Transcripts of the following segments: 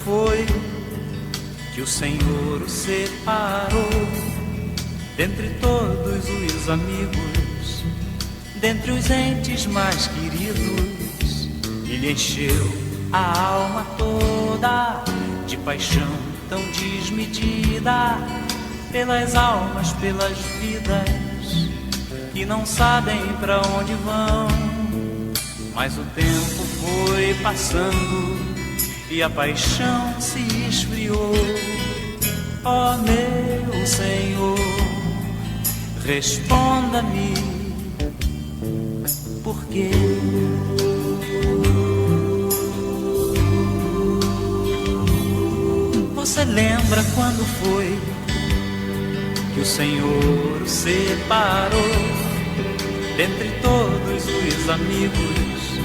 Foi que o Senhor o separou dentre todos os amigos, dentre os entes mais queridos, e lhe encheu a alma toda de paixão tão desmedida pelas almas, pelas vidas que não sabem pra onde vão. Mas o tempo foi passando e a paixão se esfriou. Ó meu Senhor, responda-me, por quê? Você lembra quando foi que o Senhor o separou dentre todos os amigos,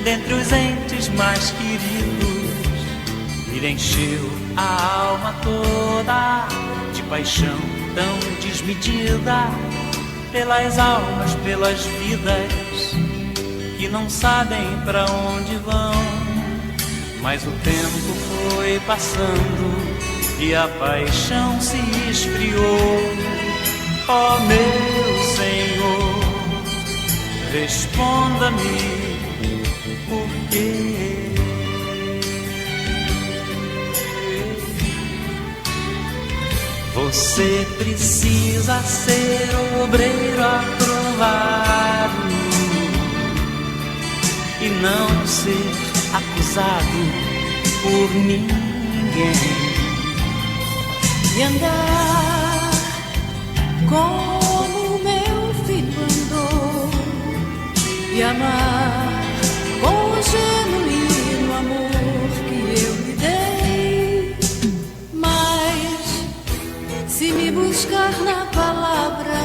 dentre os entes mais queridos, e lhe encheu a alma toda de paixão tão desmedida pelas almas, pelas vidas que não sabem pra onde vão. Mas o tempo foi passando e a paixão se esfriou. Ó meu Senhor, responda-me, por quê? Você precisa ser obreiro aprovado e não ser acusado por ninguém, e andar como meu filho andou, e amar com o genuíno amor que eu lhe dei. Mas se me buscar na palavra,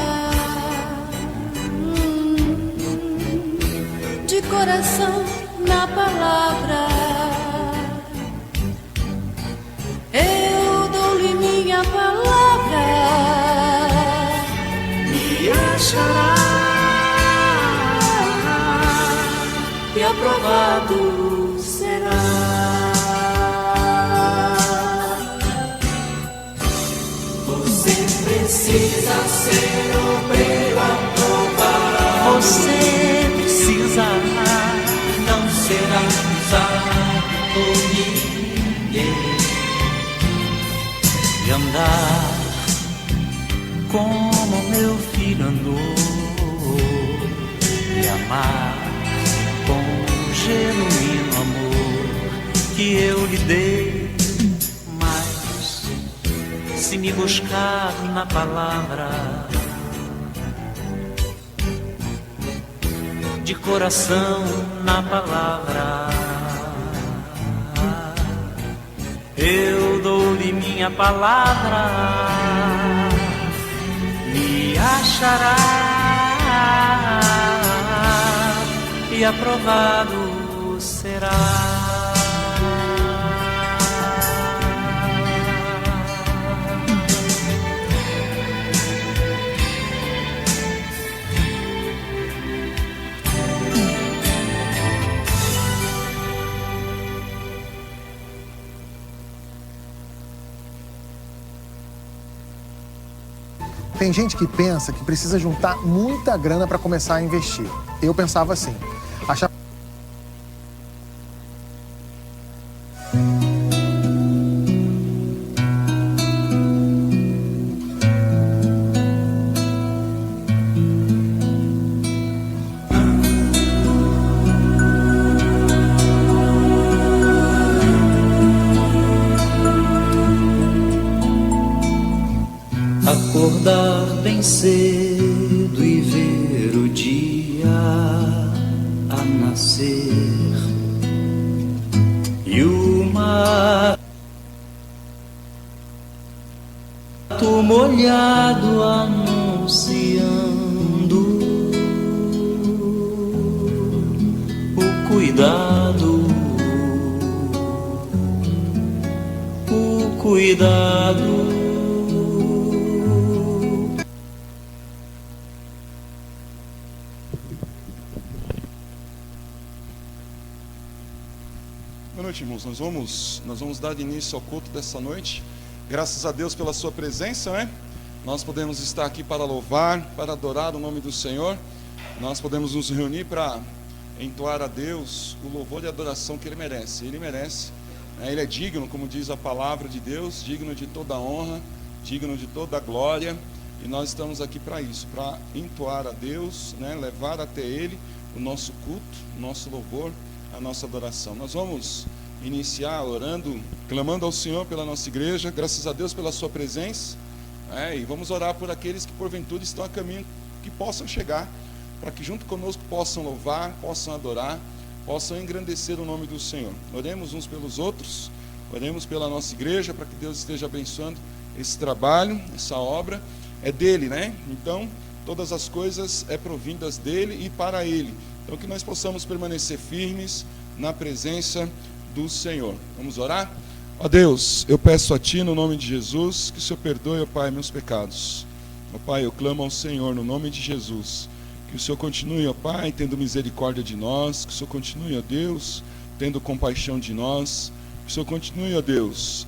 de coração na palavra, eu dou-lhe minha palavra, me achará e aprovado será. Você precisa ser obreiro aprovado. Você precisa não ser acusado por ninguém e andar como meu filho andou, e amar com o genuíno amor que eu lhe dei. Mas se me buscar na palavra, de coração na palavra, eu dou-lhe minha palavra, me achará e aprovado será. Tem gente que pensa que precisa juntar muita grana para começar a investir. Eu pensava assim. Achava... Acordar bem cedo e ver o dia a nascer, e o mato molhado anunciando o cuidado, o cuidado. Boa noite, irmão. irmãos, nós vamos dar início ao culto dessa noite. Graças a Deus pela sua presença, né? Nós podemos estar aqui para louvar, para adorar o nome do Senhor. Nós podemos nos reunir para entoar a Deus o louvor e a adoração que Ele merece. Ele merece, né? Ele é digno, como diz a palavra de Deus, digno de toda a honra, digno de toda a glória. E nós estamos aqui para isso, para entoar a Deus, né? Levar até Ele o nosso culto, o nosso louvor, a nossa adoração. Nós vamos iniciar orando, clamando ao Senhor pela nossa igreja, graças a Deus pela sua presença, e vamos orar por aqueles que porventura estão a caminho, que possam chegar, para que junto conosco possam louvar, possam adorar, possam engrandecer o nome do Senhor. Oremos uns pelos outros, oremos pela nossa igreja, para que Deus esteja abençoando esse trabalho, essa obra, é dele, né? Então, todas as coisas é provindas dele e para ele. Então, que nós possamos permanecer firmes na presença do Senhor. Vamos orar? Ó Deus, eu peço a Ti, no nome de Jesus, que o Senhor perdoe, ó Pai, meus pecados. Ó Pai, eu clamo ao Senhor, no nome de Jesus, que o Senhor continue, ó Pai, tendo misericórdia de nós, que o Senhor continue, ó Deus, tendo compaixão de nós, que o Senhor continue, ó Deus,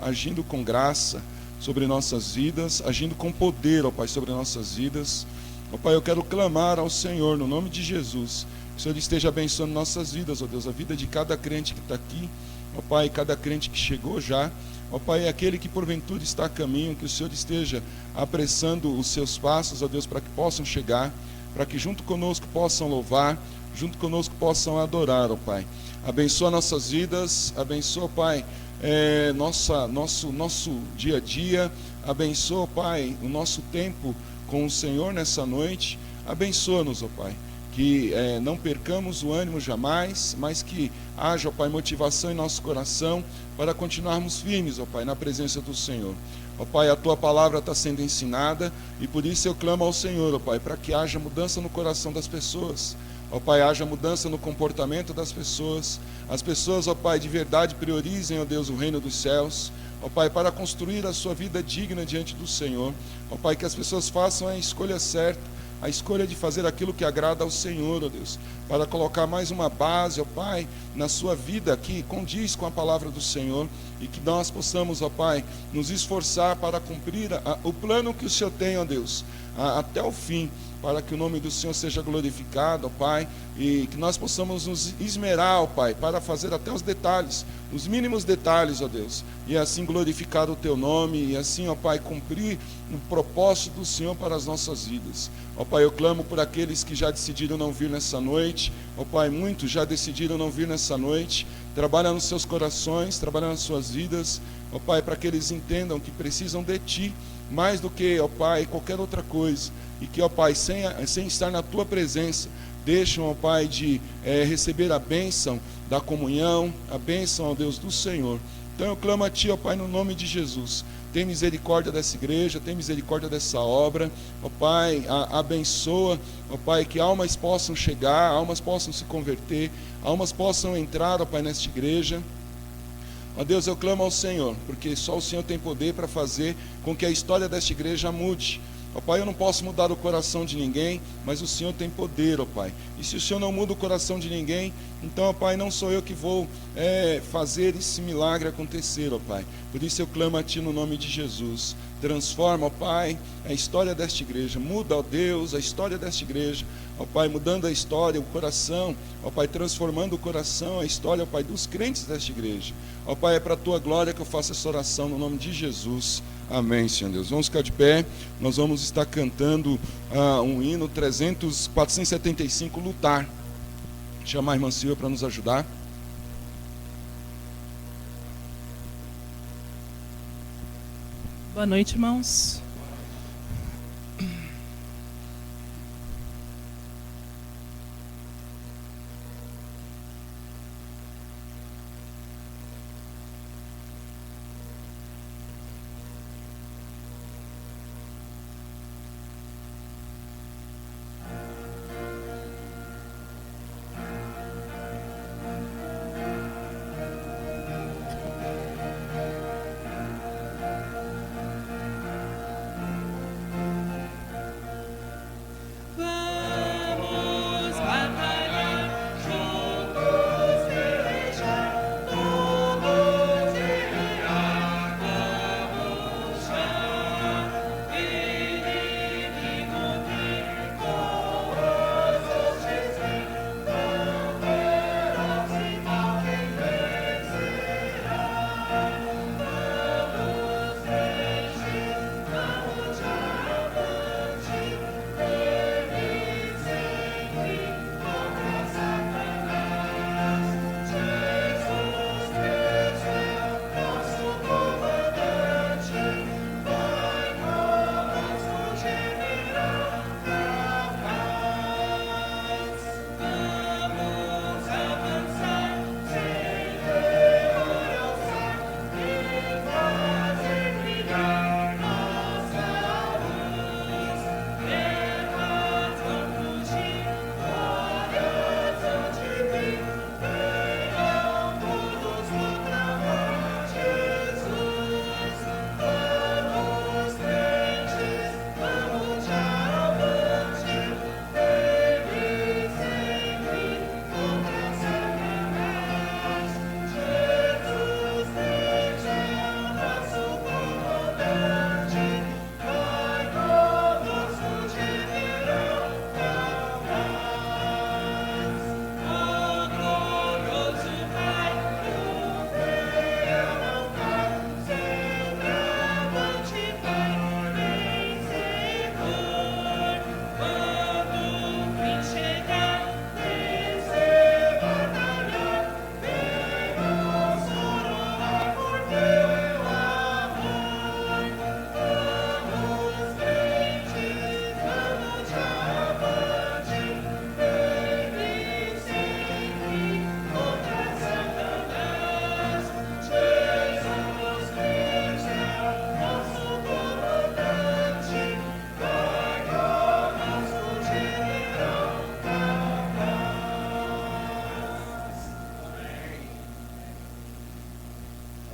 agindo com graça sobre nossas vidas, agindo com poder, ó Pai, sobre nossas vidas. Ó Pai, eu quero clamar ao Senhor, no nome de Jesus, que o Senhor esteja abençoando nossas vidas, ó Deus, a vida de cada crente que está aqui, ó Pai, cada crente que chegou já, ó Pai, aquele que porventura está a caminho, que o Senhor esteja apressando os seus passos, ó Deus, para que possam chegar, para que junto conosco possam louvar, junto conosco possam adorar, ó Pai. Abençoa nossas vidas, abençoa, Pai, nosso dia a dia, abençoa, Pai, o nosso tempo com o Senhor nessa noite. Abençoa-nos, ó Pai, que não percamos o ânimo jamais, mas que haja, ó Pai, motivação em nosso coração para continuarmos firmes, ó Pai, na presença do Senhor. Ó Pai, a Tua palavra está sendo ensinada e por isso eu clamo ao Senhor, ó Pai, para que haja mudança no coração das pessoas. Ó Pai, haja mudança no comportamento das pessoas. As pessoas, ó Pai, de verdade priorizem, ó Deus, o reino dos céus. Ó Pai, para construir a sua vida digna diante do Senhor. Ó Pai, que as pessoas façam a escolha certa, a escolha de fazer aquilo que agrada ao Senhor, ó Deus, para colocar mais uma base, ó Pai, na sua vida que condiz com a palavra do Senhor, e que nós possamos, ó Pai, nos esforçar para cumprir o plano que o Senhor tem, ó Deus, até o fim, para que o nome do Senhor seja glorificado, ó Pai, e que nós possamos nos esmerar, ó Pai, para fazer até os detalhes, os mínimos detalhes, ó Deus, e assim glorificar o Teu nome, e assim, ó Pai, cumprir o propósito do Senhor para as nossas vidas. Ó Pai, eu clamo por aqueles que já decidiram não vir nessa noite, ó Pai, muitos já decidiram não vir nessa noite. Trabalha nos seus corações, trabalha nas suas vidas, ó Pai, para que eles entendam que precisam de Ti, mais do que, ó Pai, qualquer outra coisa, e que, ó Pai, sem estar na Tua presença, deixam, ó Pai, de receber a bênção da comunhão, a bênção, ó Deus, do Senhor. Então eu clamo a Ti, ó Pai, no nome de Jesus. Tem misericórdia dessa igreja, tem misericórdia dessa obra, ó Pai, abençoa, ó Pai, que almas possam chegar, almas possam se converter, almas possam entrar, ó Pai, nesta igreja. Ó Deus, eu clamo ao Senhor, porque só o Senhor tem poder para fazer com que a história desta igreja mude. Ó Pai, eu não posso mudar o coração de ninguém, mas o Senhor tem poder, ó Pai. E se o Senhor não muda o coração de ninguém, então, ó Pai, não sou eu que vou fazer esse milagre acontecer, ó Pai. Por isso eu clamo a Ti no nome de Jesus. Transforma, ó Pai, a história desta igreja. Muda, ó Deus, a história desta igreja. Ó Pai, mudando a história, o coração. Ó Pai, transformando o coração, a história, ó Pai, dos crentes desta igreja. Ó Pai, é para a Tua glória que eu faço essa oração no nome de Jesus. Amém, Senhor Deus. Vamos ficar de pé. Nós vamos estar cantando um hino 475, Lutar. Chamar a irmã Silvia para nos ajudar. Boa noite, irmãos.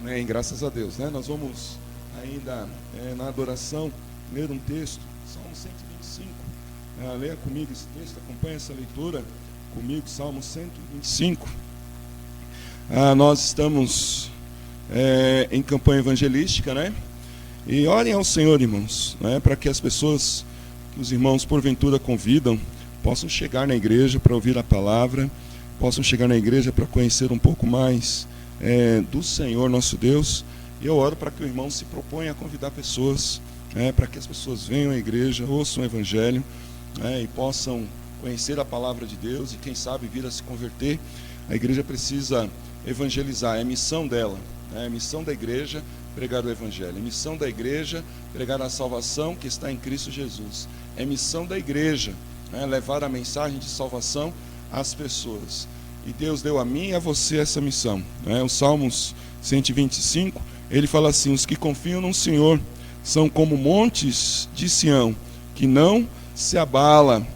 Amém, graças a Deus, né? Nós vamos ainda na adoração ler um texto, Salmo 125. Leia comigo esse texto, acompanhe essa leitura comigo, Salmo 125. Nós estamos em campanha evangelística, né? E orem ao Senhor, irmãos, né? Para que as pessoas que os irmãos porventura convidam possam chegar na igreja para ouvir a palavra, possam chegar na igreja para conhecer um pouco mais do Senhor nosso Deus. E eu oro para que o irmão se proponha a convidar pessoas, para que as pessoas venham à igreja, ouçam o evangelho, e possam conhecer a palavra de Deus e quem sabe vir a se converter. A igreja precisa evangelizar, é missão dela, é missão da igreja pregar o evangelho, é missão da igreja pregar a salvação que está em Cristo Jesus, é missão da igreja levar a mensagem de salvação às pessoas. E Deus deu a mim e a você essa missão. O Salmos 125, ele fala assim: os que confiam no Senhor são como montes de Sião, que não se abala,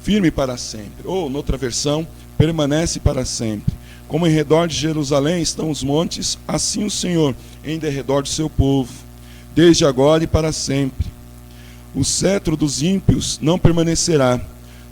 firme para sempre. Ou, noutra versão, permanece para sempre. Como em redor de Jerusalém estão os montes, assim o Senhor em derredor do seu povo, desde agora e para sempre. O cetro dos ímpios não permanecerá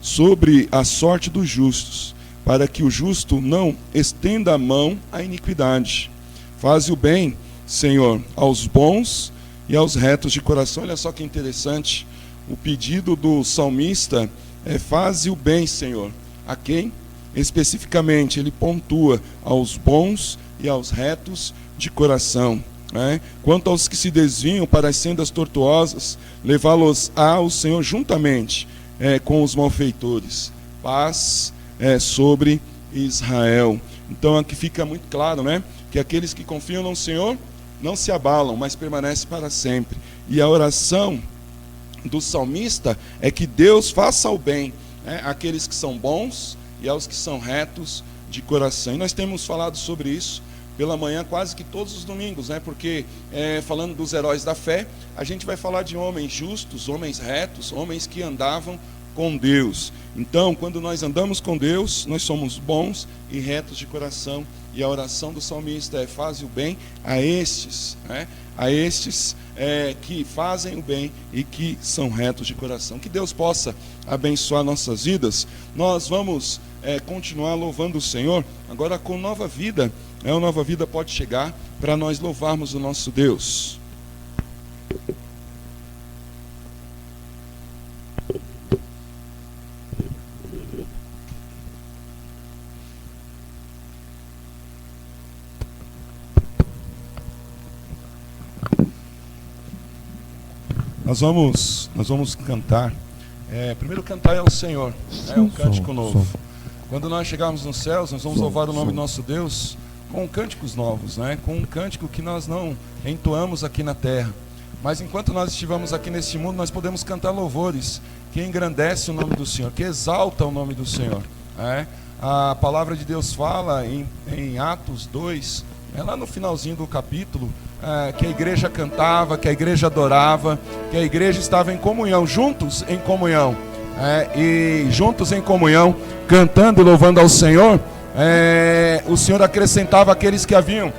sobre a sorte dos justos, para que o justo não estenda a mão à iniquidade. Faze o bem, Senhor, aos bons e aos retos de coração. Olha só que interessante, o pedido do salmista é: faze o bem, Senhor. A quem? Especificamente, ele pontua aos bons e aos retos de coração. Quanto aos que se desviam para as sendas tortuosas, levá-los ao Senhor juntamente com os malfeitores. Paz sobre Israel. Então aqui fica muito claro, que aqueles que confiam no Senhor não se abalam, mas permanecem para sempre. E a oração do salmista é que Deus faça o bem àqueles que são bons e aos que são retos de coração. E nós temos falado sobre isso pela manhã quase que todos os domingos, porque falando dos heróis da fé, a gente vai falar de homens justos, homens retos, homens que andavam com Deus. Então, quando nós andamos com Deus, nós somos bons e retos de coração. E a oração do salmista é: faze o bem a estes, que fazem o bem e que são retos de coração. Que Deus possa abençoar nossas vidas. Nós vamos continuar louvando o Senhor, agora com nova vida. Uma nova vida pode chegar para nós louvarmos o nosso Deus. Nós vamos cantar. Primeiro cantar é ao Senhor, um cântico novo. Quando nós chegarmos nos céus, nós vamos louvar o nome do nosso Deus com cânticos novos, com um cântico que nós não entoamos aqui na terra. Mas enquanto nós estivermos aqui neste mundo, nós podemos cantar louvores que engrandecem o nome do Senhor, que exaltam o nome do Senhor. A palavra de Deus fala em Atos 2, lá no finalzinho do capítulo, que a igreja cantava, que a igreja adorava, que a igreja estava em comunhão, juntos em comunhão, e juntos em comunhão, cantando e louvando ao Senhor, o Senhor acrescentava aqueles que haviam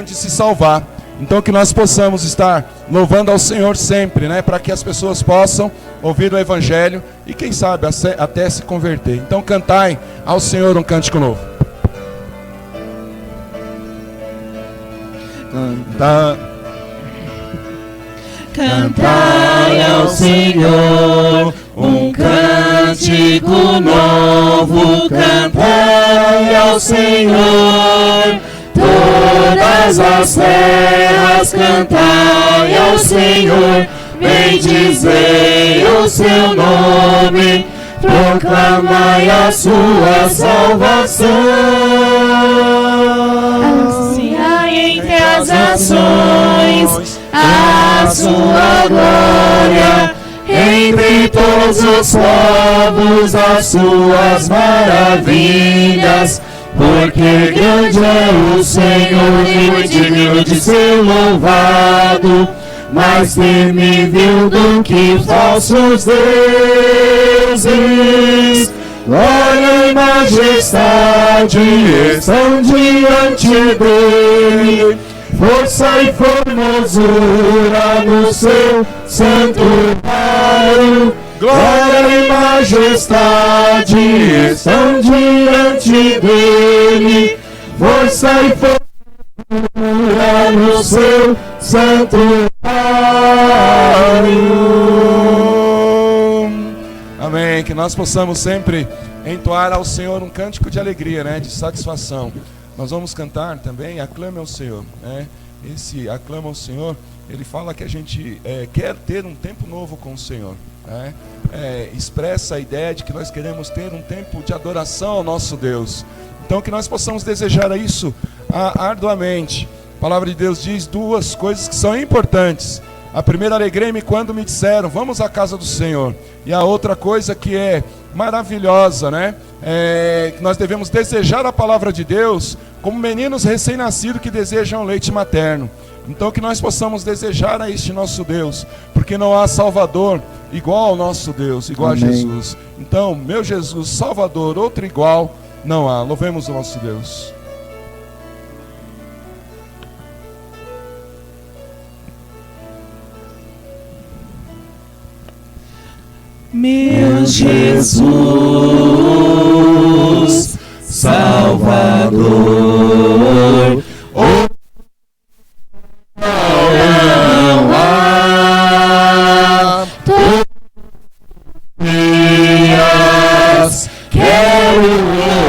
de se salvar. Então que nós possamos estar louvando ao Senhor sempre, para que as pessoas possam ouvir o Evangelho e quem sabe até se converter. Então cantai ao Senhor um cântico novo. Cantai ao Senhor um cântico novo, cantai ao Senhor todas as terras, cantai ao Senhor, bendizei o seu nome, proclamai a sua salvação. Anunciai entre as nações a sua glória, entre todos os povos as suas maravilhas, porque grande é o Senhor e muito digno de ser louvado, mais temível do que falsos deuses. glória e majestade estão diante dele, força e formosura no seu santuário, glória e majestade estão diante dele, força e formosura no seu santuário. Amém. Que nós possamos sempre entoar ao Senhor um cântico de alegria, né? De satisfação. Nós vamos cantar também, aclame ao Senhor, né? Esse aclama ao Senhor, ele fala que a gente quer ter um tempo novo com o Senhor, né? Expressa a ideia de que nós queremos ter um tempo de adoração ao nosso Deus. Então que nós possamos desejar isso arduamente. A palavra de Deus diz duas coisas que são importantes. A primeira, alegrei-me quando me disseram, vamos à casa do Senhor. E a outra coisa que é maravilhosa, né? Que nós devemos desejar a palavra de Deus como meninos recém-nascidos que desejam leite materno. Então que nós possamos desejar a este nosso Deus, porque não há Salvador igual ao nosso Deus, igual Amém. A Jesus. Então, meu Jesus, Salvador, outro igual, não há. Louvemos o nosso Deus. Meu Jesus, Salvador, não há dias quero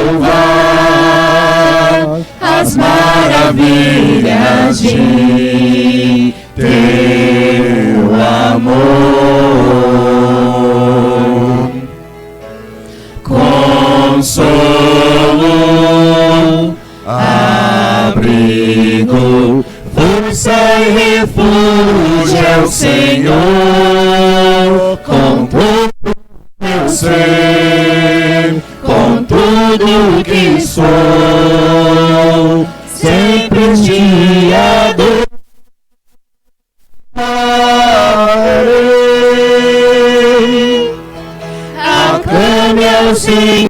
louvar as maravilhas de teu amor. Consolo, abrigo, força e refúgio é o Senhor, com todo meu ser, com tudo que sou, sempre te adorarei. Aclame ao Senhor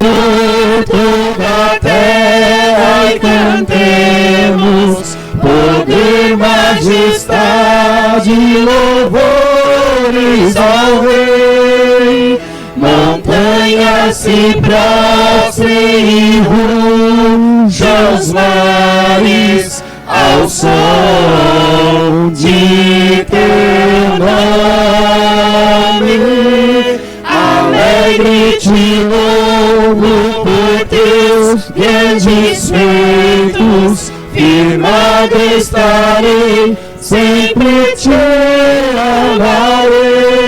toda a terra e cantemos poder, majestade, louvores ao Rei. Montanhas se prostrem e rujam os mares ao som de teu nome. Alegre te louvo por teus grandes feitos, firmado estarei, sempre te amarei.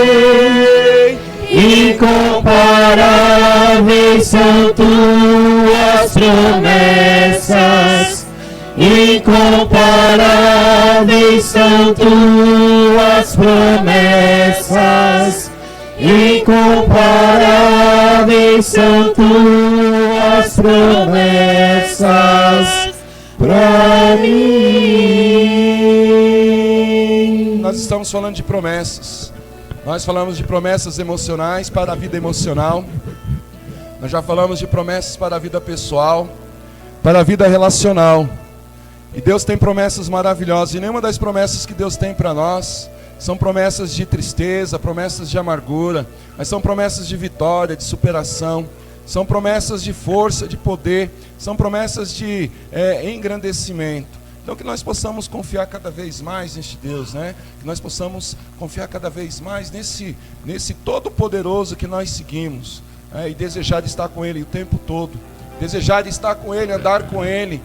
Incomparáveis são tuas promessas, incomparáveis são tuas promessas, incomparáveis são tuas promessas pra mim. Nós estamos falando de promessas. Nós falamos de promessas emocionais para a vida emocional. Nós já falamos de promessas para a vida pessoal, para a vida relacional. E Deus tem promessas maravilhosas. E nenhuma das promessas que Deus tem para nós são promessas de tristeza, promessas de amargura, mas são promessas de vitória, de superação, são promessas de força, de poder, são promessas de engrandecimento. Então que nós possamos confiar cada vez mais neste Deus, né? Que nós possamos confiar cada vez mais nesse Todo-Poderoso que nós seguimos, e desejar de estar com Ele o tempo todo, desejar de estar com Ele, andar com Ele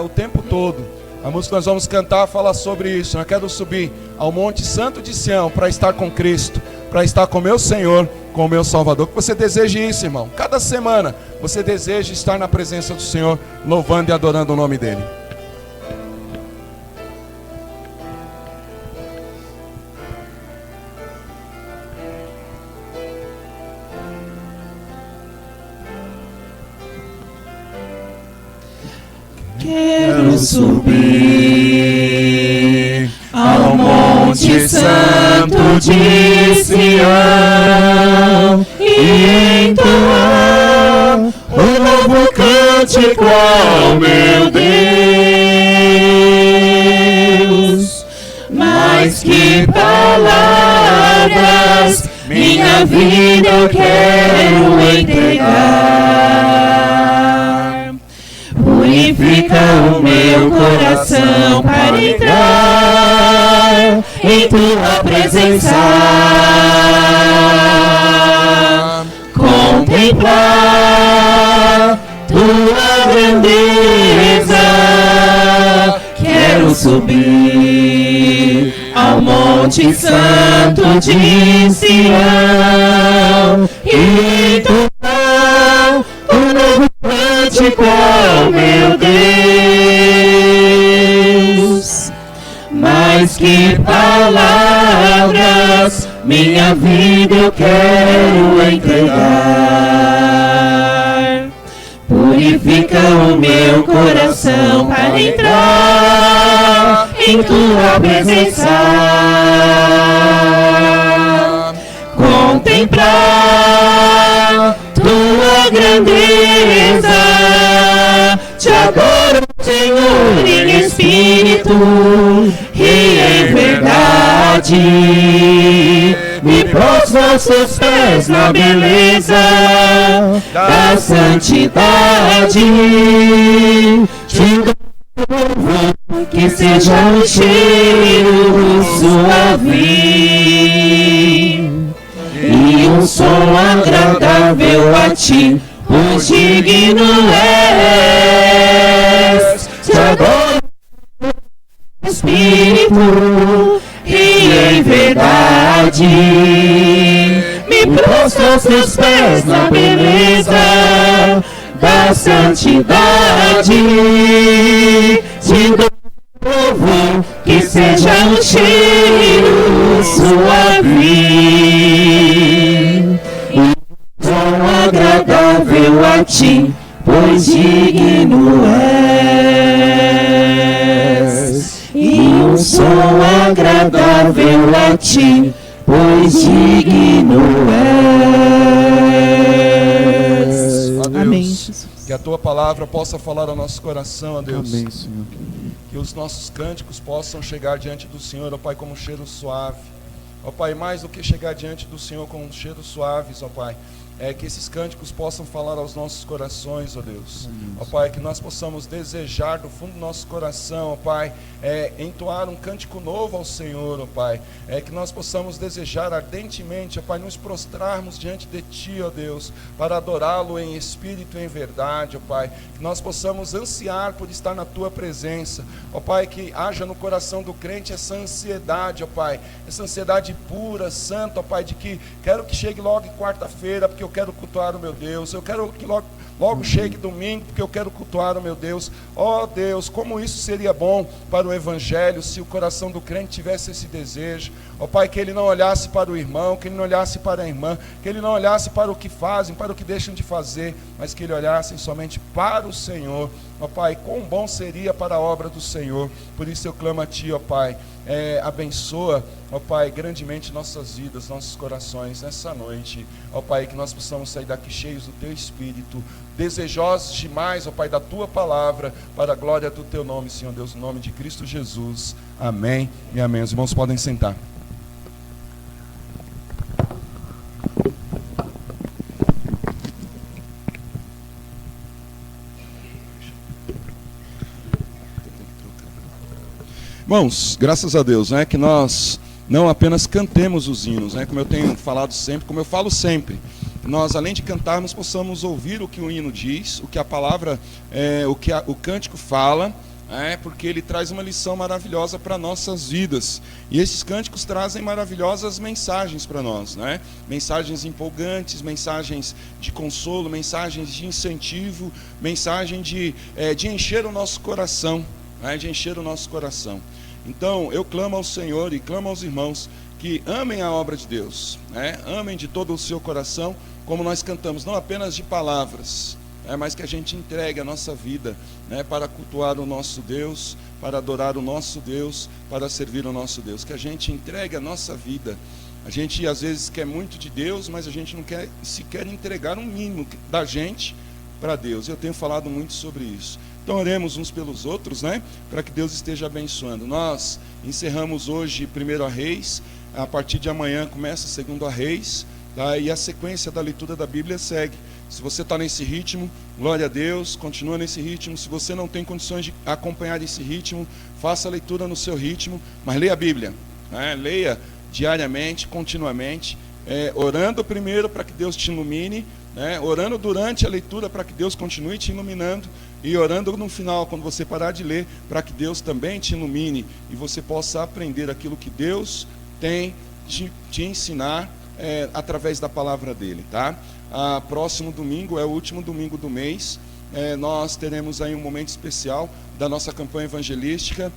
o tempo todo. A música que nós vamos cantar fala sobre isso. Eu quero subir ao Monte Santo de Sião para estar com Cristo, para estar com meu Senhor, com o meu Salvador. Que você deseje isso, irmão. Cada semana você deseja estar na presença do Senhor, louvando e adorando o nome dEle. Quero subir ao Monte Santo de Sião e entoar cântico ao meu Deus. Mais que palavras, minha vida eu quero entregar. Purifica o meu coração para entrar em tua presença. Contemplar tua grandeza. Quero subir ao Monte Santo de Sião e entoar um novo cântico ao meu Deus. Mais que palavras, minha vida eu quero entregar. Purifica o meu coração para entrar em tua presença. Contemplar tua grandeza. Te adoro, Senhor, em espírito e em verdade. Me prostro aos teus pés na beleza da santidade. Te dou que seja um cheiro suave e um som agradável a ti, pois digno és. Te adoro, Espírito, e em verdade me prostro aos teus pés na beleza da santidade. Te dou que seja um cheiro suave e um som agradável a ti, pois digno és. E um som agradável a ti, pois digno és. Ó Deus, Amém, Jesus. que a tua palavra possa falar ao nosso coração, ó Deus. Amém, Senhor. Que os nossos cânticos possam chegar diante do Senhor, ó Pai, como um cheiro suave. Ó Pai, mais do que chegar diante do Senhor com um cheiro suaves, ó Pai, é que esses cânticos possam falar aos nossos corações, ó Deus. Ó Pai, que nós possamos desejar do fundo do nosso coração, ó Pai, entoar um cântico novo ao Senhor, ó Pai. Que nós possamos desejar ardentemente, ó Pai, nos prostrarmos diante de Ti, ó Deus, para adorá-lo em espírito e em verdade, ó Pai. Que nós possamos ansiar por estar na Tua presença, ó Pai, que haja no coração do crente essa ansiedade, ó Pai, essa ansiedade pura, santa, ó Pai, de que quero que chegue logo em quarta-feira, porque eu quero cultuar o meu Deus. Eu quero que logo chegue domingo, porque eu quero cultuar o meu Deus. Ó Deus, como isso seria bom para o Evangelho, se o coração do crente tivesse esse desejo. Ó Pai, que ele não olhasse para o irmão, que ele não olhasse para a irmã, que ele não olhasse para o que fazem, para o que deixam de fazer, mas que ele olhasse somente para o Senhor. Ó Pai, quão bom seria para a obra do Senhor. Por isso eu clamo a Ti, ó Pai, abençoa, ó Pai, grandemente nossas vidas, nossos corações nessa noite. Ó Pai, que nós possamos sair daqui cheios do Teu Espírito, desejosos demais, ó Pai, da Tua palavra, para a glória do Teu nome, Senhor Deus, no nome de Cristo Jesus. Amém e amém. Os irmãos podem sentar. Irmãos, graças a Deus, né, que nós não apenas cantemos os hinos, né, como eu tenho falado sempre, como eu falo sempre, nós além de cantarmos possamos ouvir o que o hino diz, o que a palavra, o cântico fala, porque ele traz uma lição maravilhosa para nossas vidas. E esses cânticos trazem maravilhosas mensagens para nós, né? Mensagens empolgantes, mensagens de consolo, mensagens de incentivo, mensagem de encher o nosso coração, de encher o nosso coração. Então eu clamo ao Senhor e clamo aos irmãos que amem a obra de Deus, amem de todo o seu coração, como nós cantamos, não apenas de palavras, mas que a gente entregue a nossa vida, para cultuar o nosso Deus, para adorar o nosso Deus, para servir o nosso Deus. Que a gente entregue a nossa vida. A gente às vezes quer muito de Deus, mas a gente não quer sequer entregar um mínimo da gente para Deus. Eu tenho falado muito sobre isso. Então oremos uns pelos outros, né? Para que Deus esteja abençoando. Nós encerramos hoje 1 Reis, a partir de amanhã começa 2 Reis, tá? E a sequência da leitura da Bíblia segue. Se você está nesse ritmo, glória a Deus, continua nesse ritmo. Se você não tem condições de acompanhar esse ritmo, faça a leitura no seu ritmo, mas leia a Bíblia, né? Leia diariamente, continuamente, orando primeiro para que Deus te ilumine, né? Orando durante a leitura para que Deus continue te iluminando, e orando no final, quando você parar de ler, para que Deus também te ilumine e você possa aprender aquilo que Deus tem de te ensinar através da palavra dele, tá? Próximo domingo é o último domingo do mês. Nós teremos aí um momento especial da nossa campanha evangelística.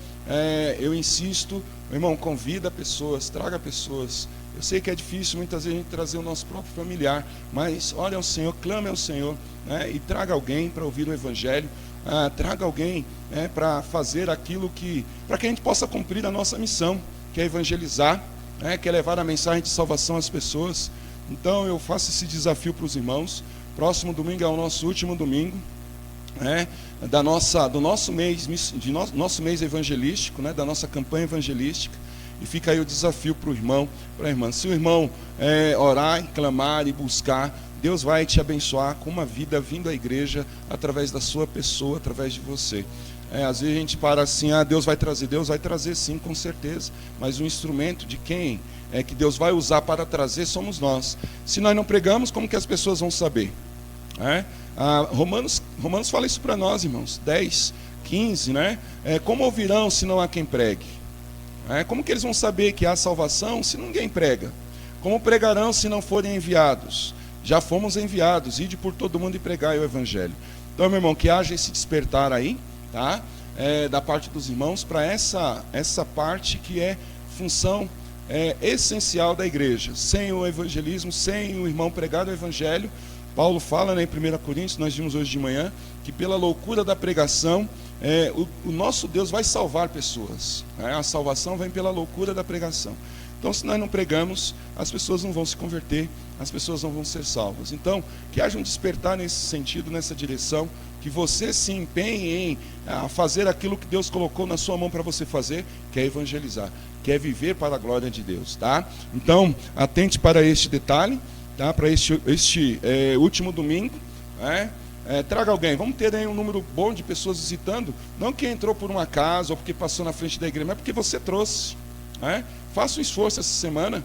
Eu insisto, meu irmão, convida pessoas, traga pessoas. Eu sei que é difícil muitas vezes a gente trazer o nosso próprio familiar, mas olha ao Senhor, clame ao Senhor, né? E traga alguém para ouvir o Evangelho, traga alguém para fazer aquilo para que a gente possa cumprir a nossa missão, que é evangelizar, que é levar a mensagem de salvação às pessoas. Então eu faço esse desafio para os irmãos. Próximo domingo é o nosso último domingo, do nosso mês evangelístico, né? Da nossa campanha evangelística. E fica aí o desafio para o irmão, para a irmã. Se o irmão orar, clamar e buscar, Deus vai te abençoar com uma vida vindo à igreja através da sua pessoa, através de você. Às vezes a gente para assim, Deus vai trazer sim, com certeza, mas o instrumento de quem que Deus vai usar para trazer somos nós. Se nós não pregamos, como que as pessoas vão saber? Romanos fala isso para nós, irmãos, 10, 15, né? Como ouvirão se não há quem pregue? Como que eles vão saber que há salvação se ninguém prega? Como pregarão se não forem enviados? Já fomos enviados, ide por todo mundo e pregai o Evangelho. Então, meu irmão, que haja esse despertar aí, tá? Da parte dos irmãos, para essa parte que é função essencial da igreja. Sem o evangelismo, sem o irmão pregar o Evangelho, Paulo fala, né, em 1 Coríntios, nós vimos hoje de manhã, que pela loucura da pregação, o nosso Deus vai salvar pessoas. A salvação vem pela loucura da pregação. Então, se nós não pregamos, as pessoas não vão se converter, as pessoas não vão ser salvas. Então, que haja um despertar nesse sentido, nessa direção, que você se empenhe em fazer aquilo que Deus colocou na sua mão para você fazer, que é evangelizar, que é viver para a glória de Deus, tá? Então, atente para este detalhe, tá? Para este último domingo, traga alguém. Vamos ter aí um número bom de pessoas visitando, não que entrou por um acaso ou porque passou na frente da igreja, mas porque você trouxe. Faça um esforço essa semana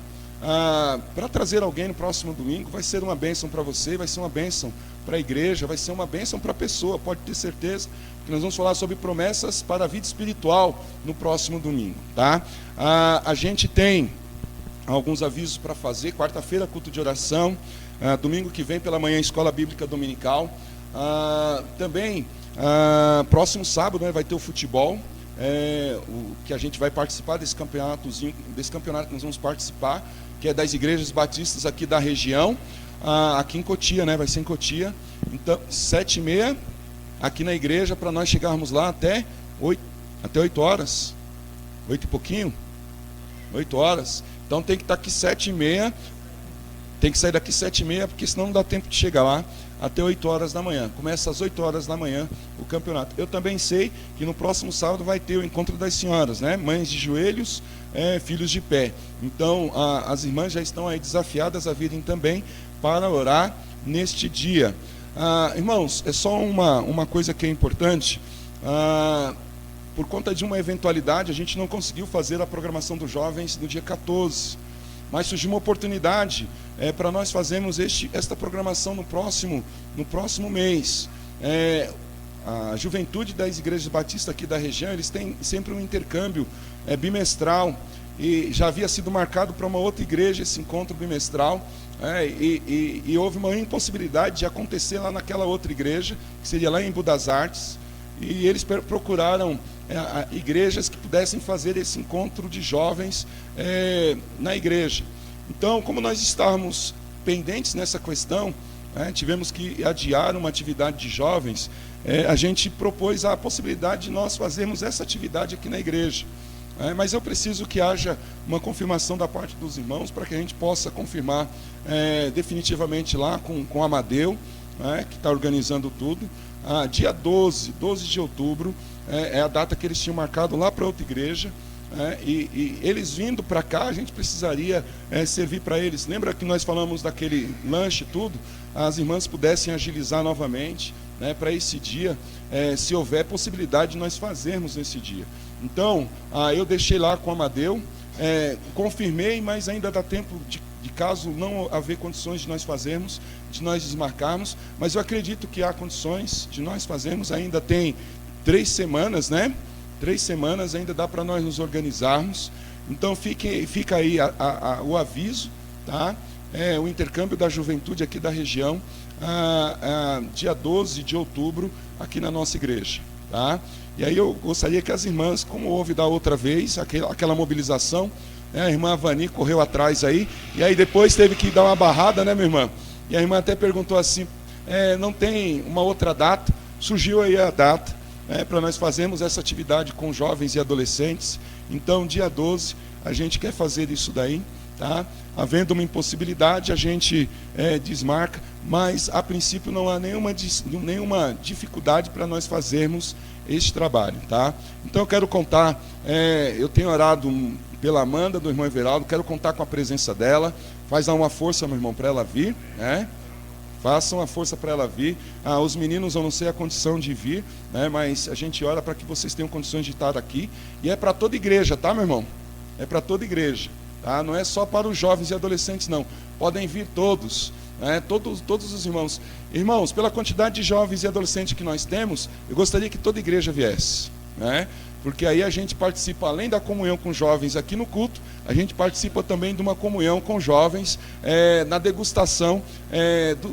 para trazer alguém no próximo domingo. Vai ser uma bênção para você, vai ser uma bênção para a igreja, vai ser uma bênção para a pessoa, pode ter certeza, que nós vamos falar sobre promessas para a vida espiritual no próximo domingo, tá? A gente tem alguns avisos para fazer. Quarta-feira, culto de oração. Domingo que vem pela manhã, escola bíblica dominical. Também próximo sábado, né, vai ter o futebol, que a gente vai participar desse campeonato que nós vamos participar, que é das igrejas batistas aqui da região, aqui em Cotia, né, vai ser em Cotia. Então 7h30 aqui na igreja, para nós chegarmos lá até 8 horas, 8 e pouquinho, 8 horas. Então tem que estar aqui 7h30, tem que sair daqui 7h30, porque senão não dá tempo de chegar lá até 8 horas da manhã. Começa às 8 horas da manhã o campeonato. Eu também sei que no próximo sábado vai ter o encontro das senhoras, né? Mães de joelhos, filhos de pé. Então as irmãs já estão aí desafiadas a virem também para orar neste dia. Irmãos, é só uma coisa que é importante. Por conta de uma eventualidade, a gente não conseguiu fazer a programação dos jovens no dia 14. Mas surgiu uma oportunidade para nós fazermos esta programação no próximo mês. A juventude das igrejas batistas aqui da região, eles têm sempre um intercâmbio bimestral, e já havia sido marcado para uma outra igreja esse encontro bimestral, e houve uma impossibilidade de acontecer lá naquela outra igreja, que seria lá em Budas Artes, e eles procuraram igrejas que pudessem fazer esse encontro de jovens na igreja. Então, como nós estávamos pendentes nessa questão, tivemos que adiar uma atividade de jovens. A gente propôs a possibilidade de nós fazermos essa atividade aqui na igreja. Mas eu preciso que haja uma confirmação da parte dos irmãos para que a gente possa confirmar definitivamente lá com o Amadeu, né, que está organizando tudo. Dia 12 de outubro, é a data que eles tinham marcado lá para outra igreja. E eles vindo para cá, a gente precisaria servir para eles. Lembra que nós falamos daquele lanche e tudo? As irmãs pudessem agilizar novamente, né, para esse dia, se houver possibilidade de nós fazermos nesse dia. Então, eu deixei lá com o Amadeu, confirmei, mas ainda dá tempo de caso não haver condições de nós fazermos, de nós desmarcarmos, mas eu acredito que há condições de nós fazermos. Ainda tem 3 semanas, né? 3 semanas ainda dá para nós nos organizarmos. Então fica aí o aviso, tá? O intercâmbio da juventude aqui da região, dia 12 de outubro, aqui na nossa igreja, tá? E aí eu gostaria que as irmãs, como houve da outra vez, aquela mobilização, a irmã Avani correu atrás aí, e aí depois teve que dar uma barrada, né, minha irmã? E a irmã até perguntou assim, não tem uma outra data? Surgiu aí a data, para nós fazermos essa atividade com jovens e adolescentes. Então, dia 12, a gente quer fazer isso daí, tá? Havendo uma impossibilidade, a gente desmarca, mas a princípio não há nenhuma dificuldade para nós fazermos este trabalho, tá? Então eu quero contar, eu tenho orado pela Amanda, do irmão Everaldo, quero contar com a presença dela. Faz uma força, meu irmão, para ela vir, né? Façam a força para ela vir. Os meninos, eu não sei a condição de vir, né? Mas a gente ora para que vocês tenham condições de estar aqui. E é para toda igreja, tá, meu irmão? É para toda igreja, tá? Não é só para os jovens e adolescentes, não. Podem vir todos, né? Todos os irmãos. Irmãos, pela quantidade de jovens e adolescentes que nós temos, eu gostaria que toda igreja viesse, né? Porque aí a gente participa, além da comunhão com jovens aqui no culto, a gente participa também de uma comunhão com jovens na degustação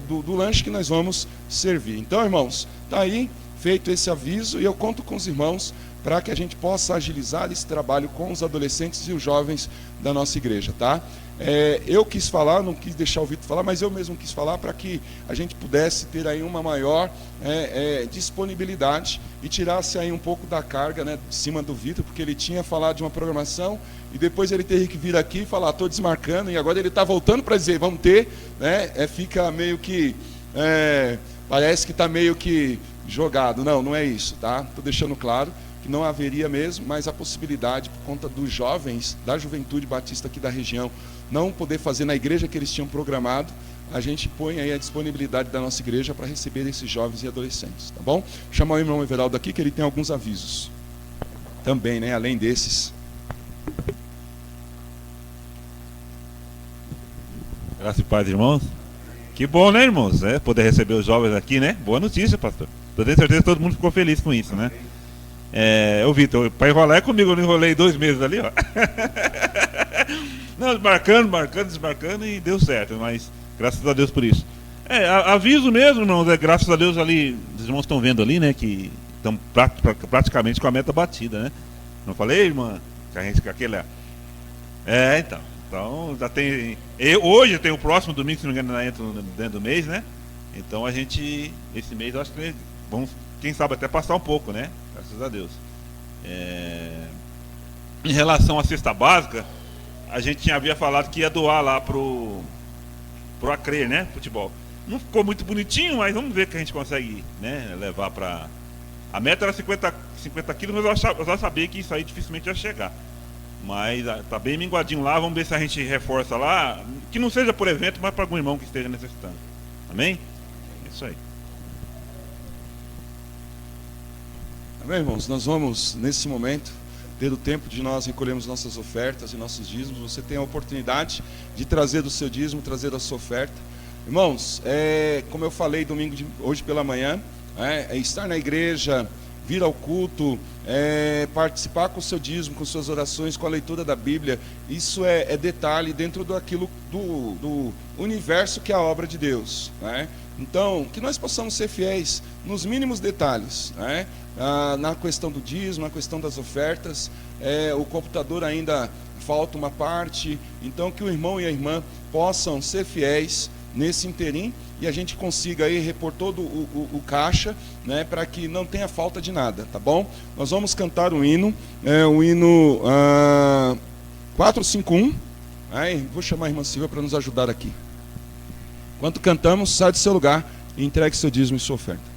do lanche que nós vamos servir. Então, irmãos, está aí feito esse aviso, e eu conto com os irmãos para que a gente possa agilizar esse trabalho com os adolescentes e os jovens da nossa igreja, tá? Eu quis falar, não quis deixar o Vitor falar, mas eu mesmo quis falar para que a gente pudesse ter aí uma maior disponibilidade e tirasse aí um pouco da carga, né, de cima do Vitor, porque ele tinha falado de uma programação e depois ele teve que vir aqui e falar, estou desmarcando, e agora ele está voltando para dizer, vamos ter, né? Fica meio que, parece que está meio que jogado. Não é isso, tá? Estou deixando claro que não haveria mesmo, mas a possibilidade, por conta dos jovens, da juventude batista aqui da região, não poder fazer na igreja que eles tinham programado, a gente põe aí a disponibilidade da nossa igreja para receber esses jovens e adolescentes, tá bom? Vou chamar o irmão Everaldo aqui, que ele tem alguns avisos também, né, além desses. Graças e paz, irmãos. Que bom, né, irmãos? Poder receber os jovens aqui, né? Boa notícia, pastor. Eu tenho certeza que todo mundo ficou feliz com isso, né? Ô Vitor, para enrolar é comigo, eu não enrolei 2 meses ali, ó. Não, desmarcando e deu certo, mas graças a Deus por isso. Aviso mesmo, irmãos, graças a Deus ali, os irmãos estão vendo ali, né, que estão praticamente com a meta batida, né? Não falei, irmã? Que a gente com aquele... Então já tem... Hoje tem o próximo domingo, se não me engano, entra dentro do mês, né? Então a gente, esse mês, eu acho que vamos, quem sabe, até passar um pouco, né? Graças a Deus. Em relação à cesta básica, a gente havia falado que ia doar lá pro Acre, né? Futebol. Não ficou muito bonitinho, mas vamos ver que a gente consegue, né, levar para... A meta era 50 quilos, mas eu já sabia que isso aí dificilmente ia chegar. Mas tá bem minguadinho lá, vamos ver se a gente reforça lá, que não seja por evento, mas para algum irmão que esteja necessitando. Amém? É isso aí. Amém, irmãos? Nós vamos, nesse momento, ter o tempo de nós recolhermos nossas ofertas e nossos dízimos. Você tem a oportunidade de trazer do seu dízimo, trazer da sua oferta. Irmãos, como eu falei hoje pela manhã, estar na igreja, vir ao culto, participar com o seu dízimo, com suas orações, com a leitura da Bíblia, isso é detalhe dentro do universo que é a obra de Deus, né? Então, que nós possamos ser fiéis nos mínimos detalhes, né? Na questão do dízimo, na questão das ofertas, o computador ainda falta uma parte, então que o irmão e a irmã possam ser fiéis nesse interim e a gente consiga aí repor todo o caixa, né, para que não tenha falta de nada, tá bom? Nós vamos cantar o hino, o hino 451, vou chamar a irmã Silvia para nos ajudar aqui. Enquanto cantamos, sai do seu lugar, e entregue seu dízimo e sua oferta.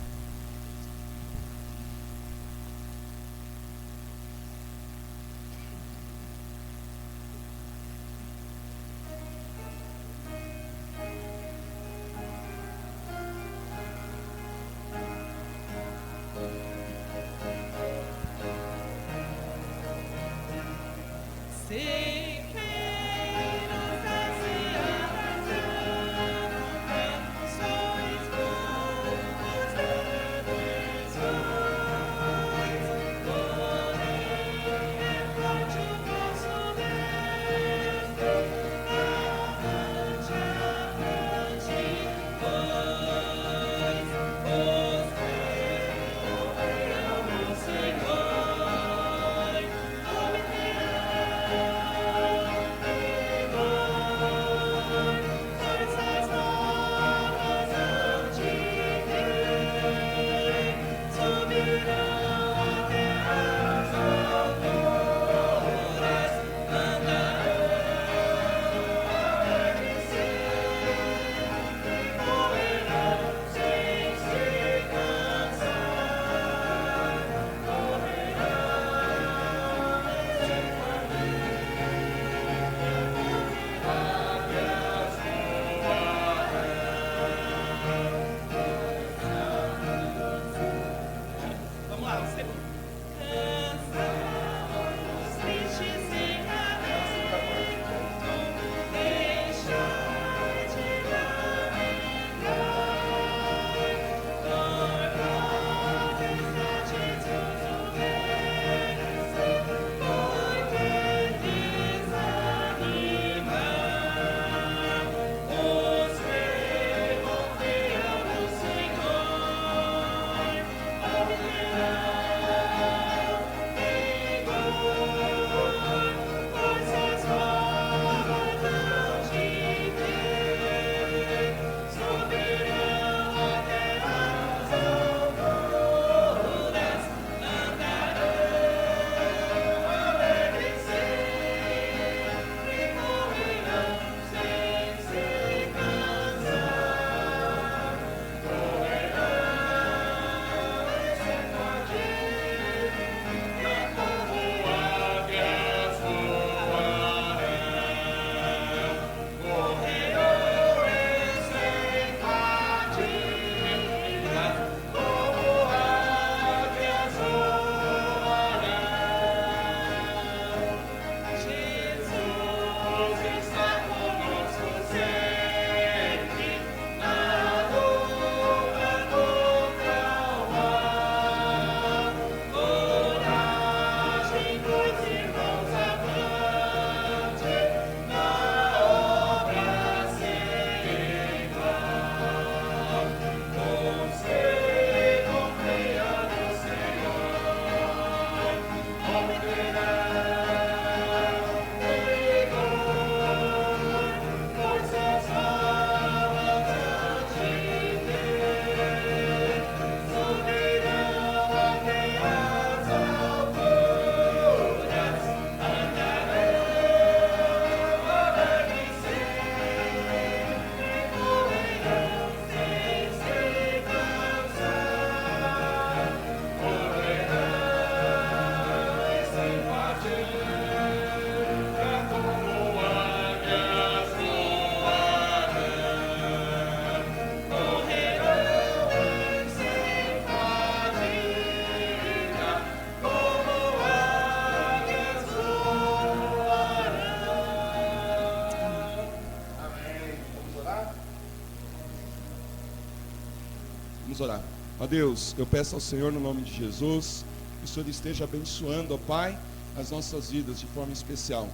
Vamos orar. Ó Deus, eu peço ao Senhor no nome de Jesus, que o Senhor esteja abençoando, ó Pai, as nossas vidas de forma especial.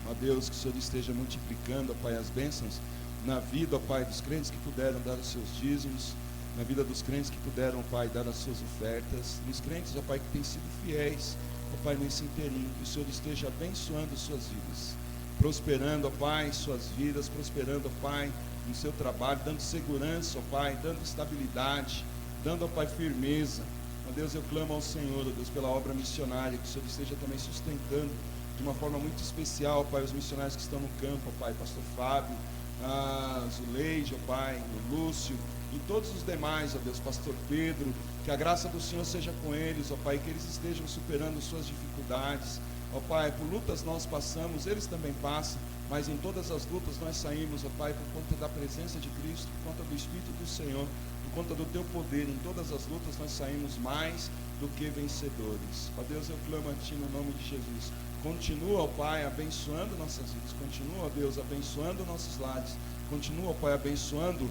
Ó Deus, que o Senhor esteja multiplicando, ó Pai, as bênçãos na vida, ó Pai, dos crentes que puderam dar os seus dízimos, na vida dos crentes que puderam, ó Pai, dar as suas ofertas, nos crentes, ó Pai, que têm sido fiéis, ó Pai, nesse inteirinho, que o Senhor esteja abençoando suas vidas, prosperando, ó Pai, suas vidas, prosperando, ó Pai, no seu trabalho, dando segurança, ó Pai, dando estabilidade, dando, ó Pai, firmeza. Ó Deus, eu clamo ao Senhor, ó Deus, pela obra missionária, que o Senhor esteja também sustentando de uma forma muito especial, ó Pai, os missionários que estão no campo, ó Pai, pastor Fábio, a Zuleide, ó Pai, o Lúcio, e todos os demais, ó Deus, pastor Pedro, que a graça do Senhor seja com eles, ó Pai, que eles estejam superando suas dificuldades, ó Pai, por lutas nós passamos, eles também passam, mas em todas as lutas nós saímos, ó Pai, por conta da presença de Cristo, por conta do Espírito do Senhor, por conta do Teu poder, em todas as lutas nós saímos mais do que vencedores. Ó Deus, eu clamo a Ti no nome de Jesus. Continua, ó Pai, abençoando nossas vidas. Continua, ó Deus, abençoando nossos lares. Continua, ó Pai, abençoando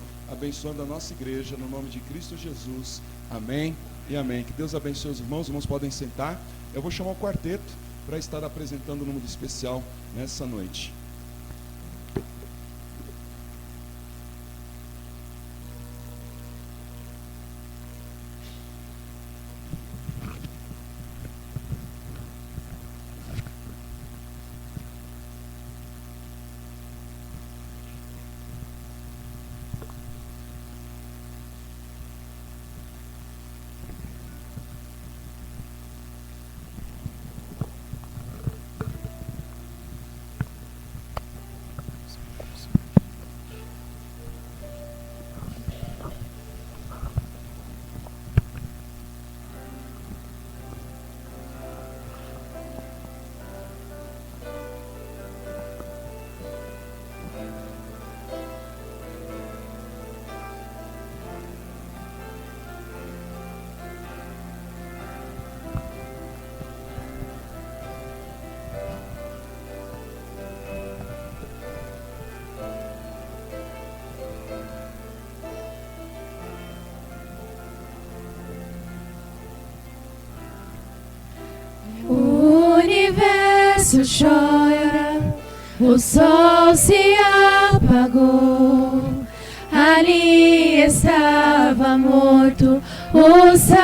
a nossa igreja, no nome de Cristo Jesus. Amém e amém. Que Deus abençoe os irmãos. Os irmãos podem sentar. Eu vou chamar o quarteto para estar apresentando um número especial nessa noite. O universo chora, o sol se apagou. Ali estava morto o Salvador.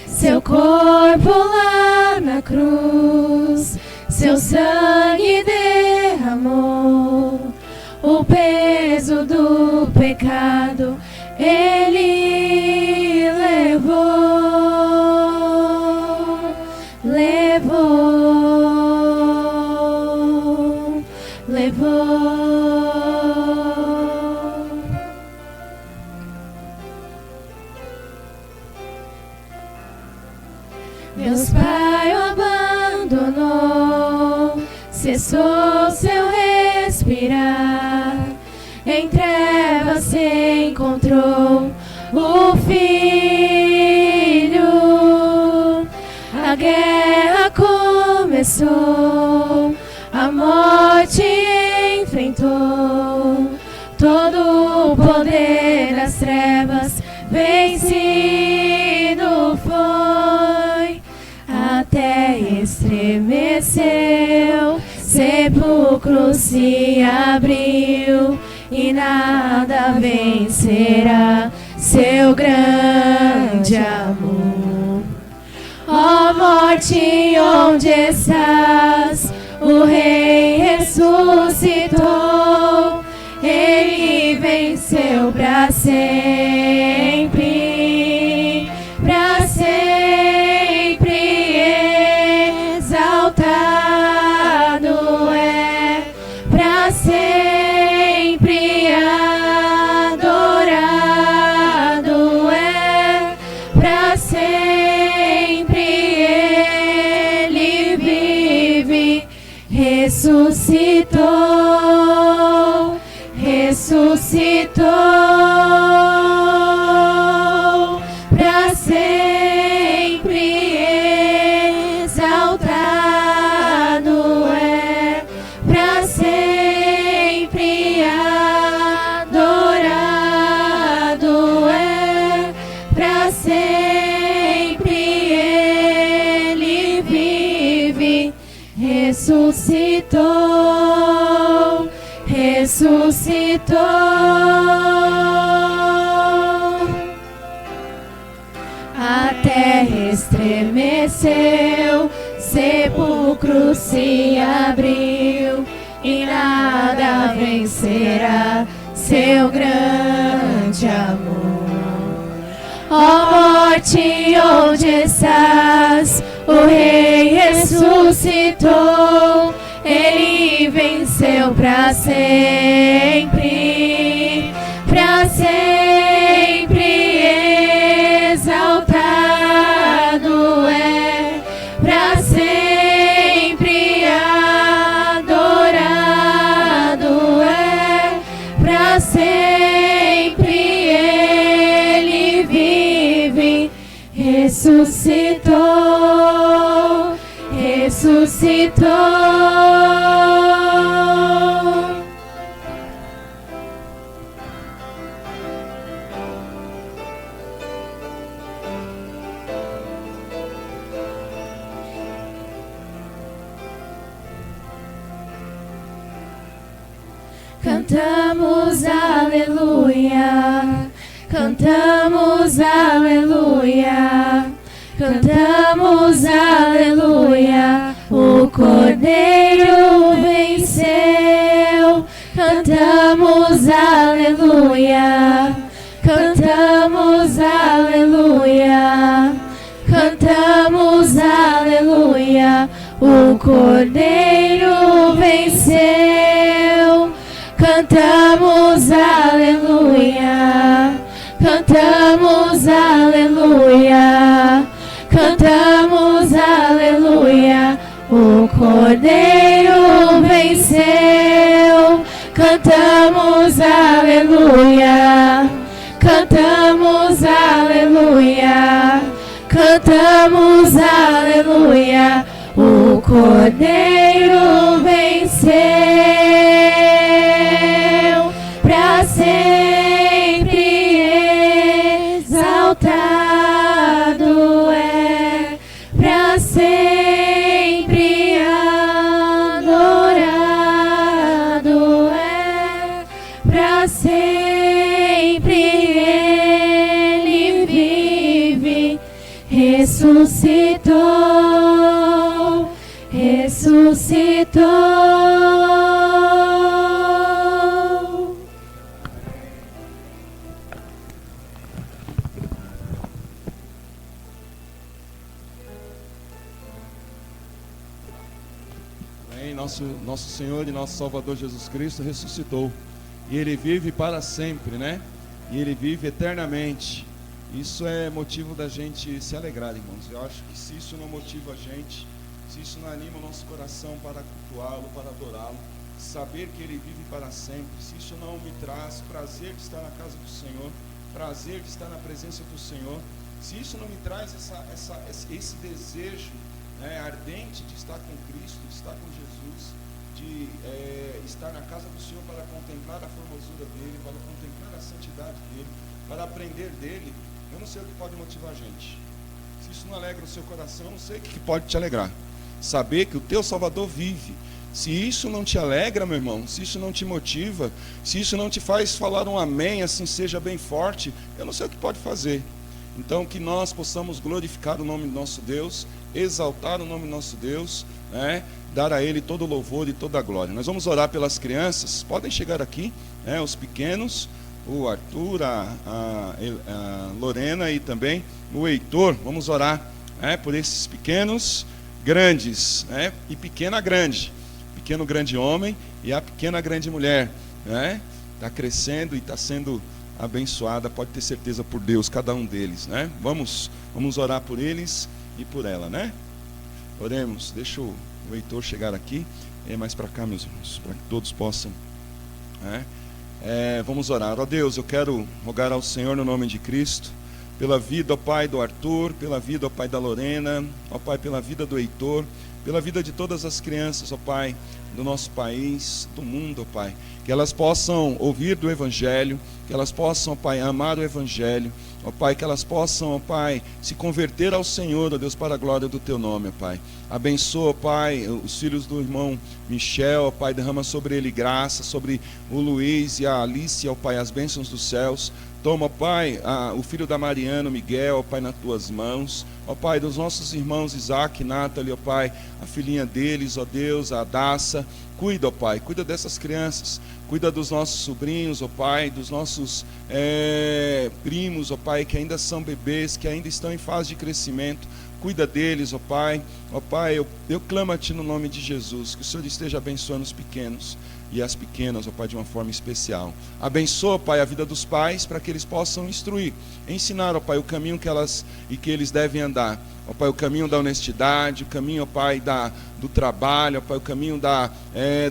Seu corpo lá na cruz, seu sangue derramou. O peso do pecado Ele levou. Deus Pai o abandonou, cessou seu respirar. Em trevas se encontrou o Filho. A guerra começou, a morte enfrentou. Todo o poder das trevas vencido foi. Até estremeceu, sepulcro se abriu, e nada vencerá seu grande amor. Ó morte, onde estás? O Rei ressuscitou, Ele venceu para sempre, para sempre. Exaltado é, para sempre adorado é, para sempre Ele vive. Ressuscitou, ressuscitou, para sempre exaltado é, para sempre adorado é, para sempre Ele vive. Ressuscitou, ressuscitou. A terra estremeceu, sepulcro se abriu, e nada vencerá seu grande amor. Ó morte, onde estás? O Rei ressuscitou, Ele venceu seu para sempre, para sempre exaltado é, para sempre adorado é, para sempre ele vive, ressuscitou, ressuscitou. Cantamos aleluia, cantamos aleluia, cantamos aleluia, o Cordeiro venceu. Cantamos aleluia, cantamos aleluia, cantamos aleluia, o Cordeiro venceu. Cantamos aleluia, cantamos aleluia, cantamos aleluia, o Cordeiro venceu. Cantamos aleluia, cantamos aleluia, cantamos aleluia, o Cordeiro venceu. Para sempre exaltado é, para sempre adorado é, para sempre ele vive, ressuscitou, ressuscitou. Nosso Senhor e nosso Salvador Jesus Cristo ressuscitou. E Ele vive para sempre, né? E Ele vive eternamente. Isso é motivo da gente se alegrar, irmãos. Eu acho que se isso não motiva a gente, se isso não anima o nosso coração para cultuá-lo, para adorá-lo, saber que Ele vive para sempre, se isso não me traz prazer de estar na casa do Senhor, prazer de estar na presença do Senhor, se isso não me traz esse desejo, né, ardente de estar com Cristo, de estar com Jesus, de estar na casa do Senhor para contemplar a formosura dEle, para contemplar a santidade dEle, para aprender dEle, eu não sei o que pode motivar a gente. Se isso não alegra o seu coração, eu não sei o que pode te alegrar. Saber que o teu Salvador vive. Se isso não te alegra, meu irmão, se isso não te motiva, se isso não te faz falar um amém, assim seja bem forte, eu não sei o que pode fazer. Então que nós possamos glorificar o nome do nosso Deus, exaltar o nome do nosso Deus, né? Dar a Ele todo o louvor e toda a glória. Nós vamos orar pelas crianças, podem chegar aqui, né? Os pequenos, o Arthur, a Lorena e também o Heitor. Vamos orar, né? Por esses pequenos grandes, né? E pequena grande, pequeno grande homem e a pequena grande mulher, né? Está crescendo e está sendo abençoada, pode ter certeza, por Deus, cada um deles, né? Vamos orar por eles e por ela, né? Oremos. Deixa o Heitor chegar aqui, mais para cá, meus irmãos, para que todos possam, né? Vamos orar. Ó Deus, eu quero rogar ao Senhor no nome de Cristo, pela vida, ó Pai, do Arthur, pela vida, ó Pai, da Lorena, ó Pai, pela vida do Heitor, pela vida de todas as crianças, ó Pai, do nosso país, do mundo, ó Pai, que elas possam ouvir do Evangelho, que elas possam, ó Pai, amar o Evangelho, ó Pai, que elas possam, ó Pai, se converter ao Senhor, ó Deus, para a glória do Teu nome, ó Pai. Abençoa, ó Pai, os filhos do irmão Michel, ó Pai, derrama sobre ele graça, sobre o Luiz e a Alice, ó Pai, as bênçãos dos céus. Toma, ó Pai, o filho da Mariana, o Miguel, ó Pai, nas tuas mãos. Ó Pai, dos nossos irmãos Isaac e Nathalie, ó Pai, a filhinha deles, ó Deus, a Daça. Cuida, ó Pai, cuida dessas crianças. Cuida dos nossos sobrinhos, ó Pai, dos nossos primos, ó Pai, que ainda são bebês, que ainda estão em fase de crescimento. Cuida deles, ó Pai. Ó Pai, eu clamo a Ti no nome de Jesus, que o Senhor esteja abençoando os pequenos e as pequenas, ó Pai, de uma forma especial. Abençoa, Pai, a vida dos pais, para que eles possam instruir, ensinar, ó Pai, o caminho que eles devem andar. Ó Pai, o caminho da honestidade, o caminho, ó Pai, do trabalho, ó Pai, o caminho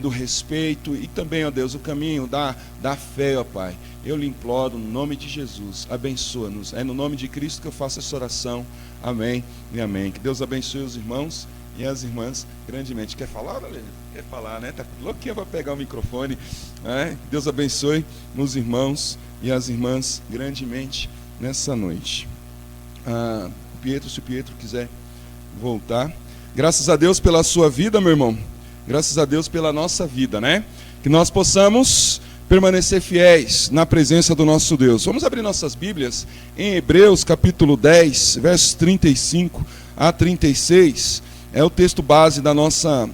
do respeito e também, ó Deus, o caminho da fé, ó Pai. Eu lhe imploro no nome de Jesus, abençoa-nos. É no nome de Cristo que eu faço essa oração. Amém e amém. Que Deus abençoe os irmãos e as irmãs grandemente. Quer falar, Valéria? Quer falar, né? Tá louquinha para pegar o microfone. Que Deus abençoe os irmãos e as irmãs grandemente nessa noite. Se o Pietro quiser voltar. Graças a Deus pela sua vida, meu irmão. Graças a Deus pela nossa vida, né? Que nós possamos permanecer fiéis na presença do nosso Deus. Vamos abrir nossas Bíblias em Hebreus capítulo 10, versos 35 a 36. É o texto base da nossa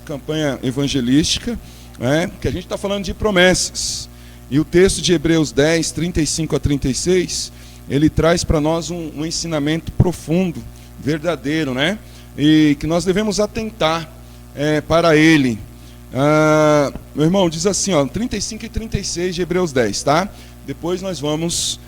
campanha evangelística, né? Que a gente está falando de promessas. E o texto de Hebreus 10, 35 a 36, ele traz para nós um ensinamento profundo, verdadeiro, né? E que nós devemos atentar para ele. Meu irmão, diz assim, 35 e 36 de Hebreus 10, tá? Depois nós vamos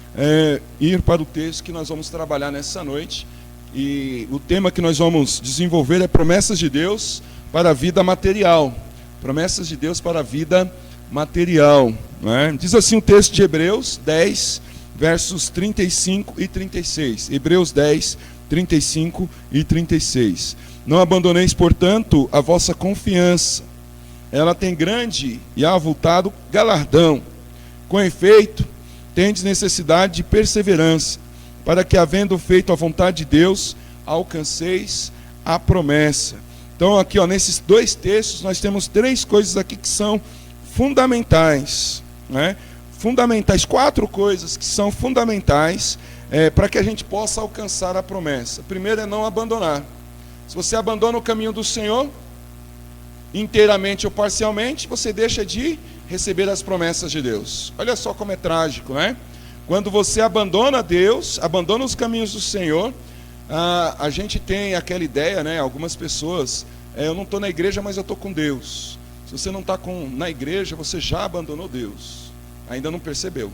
ir para o texto que nós vamos trabalhar nessa noite. E o tema que nós vamos desenvolver é promessas de Deus para a vida material. Promessas de Deus para a vida material, né? Diz assim o texto de Hebreus 10, versos 35 e 36. Hebreus 10, 35 e 36. Não abandoneis, portanto, a vossa confiança. Ela tem grande e avultado galardão. Com efeito, tendes necessidade de perseverança, para que, havendo feito a vontade de Deus, alcanceis a promessa. Então, aqui, nesses dois textos, nós temos três coisas aqui que são fundamentais, né? Fundamentais, 4 coisas que são fundamentais para que a gente possa alcançar a promessa. Primeiro é não abandonar. Se você abandona o caminho do Senhor, inteiramente ou parcialmente, você deixa de receber as promessas de Deus. Olha só como é trágico, né? Quando você abandona Deus, abandona os caminhos do Senhor, a gente tem aquela ideia, né? Algumas pessoas, eu não estou na igreja, mas eu estou com Deus. Se você não está na igreja, você já abandonou Deus. Ainda não percebeu.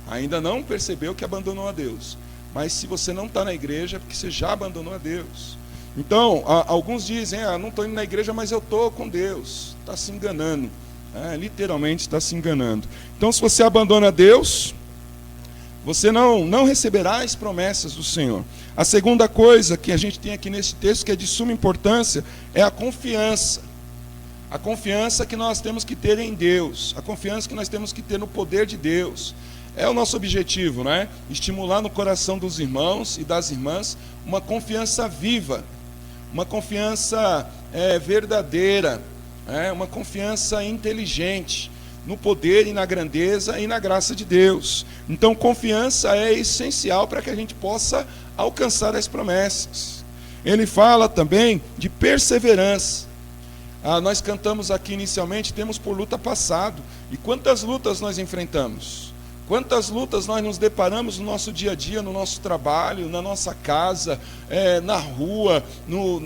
Ainda não percebeu que abandonou a Deus. Mas se você não está na igreja, é porque você já abandonou a Deus. Então, alguns dizem, não estou indo na igreja, mas eu estou com Deus. Está se enganando. Literalmente está se enganando. Então, se você abandona Deus, você não receberá as promessas do Senhor. A segunda coisa que a gente tem aqui nesse texto, que é de suma importância, é a confiança. A confiança que nós temos que ter em Deus. A confiança que nós temos que ter no poder de Deus. É o nosso objetivo, né? Estimular no coração dos irmãos e das irmãs uma confiança viva. Uma confiança verdadeira, uma confiança inteligente no poder e na grandeza e na graça de Deus. Então, confiança é essencial para que a gente possa alcançar as promessas. Ele fala também de perseverança. Nós cantamos aqui inicialmente, temos por luta passado. E quantas lutas nós enfrentamos? Quantas lutas nós nos deparamos no nosso dia a dia, no nosso trabalho, na nossa casa, na rua,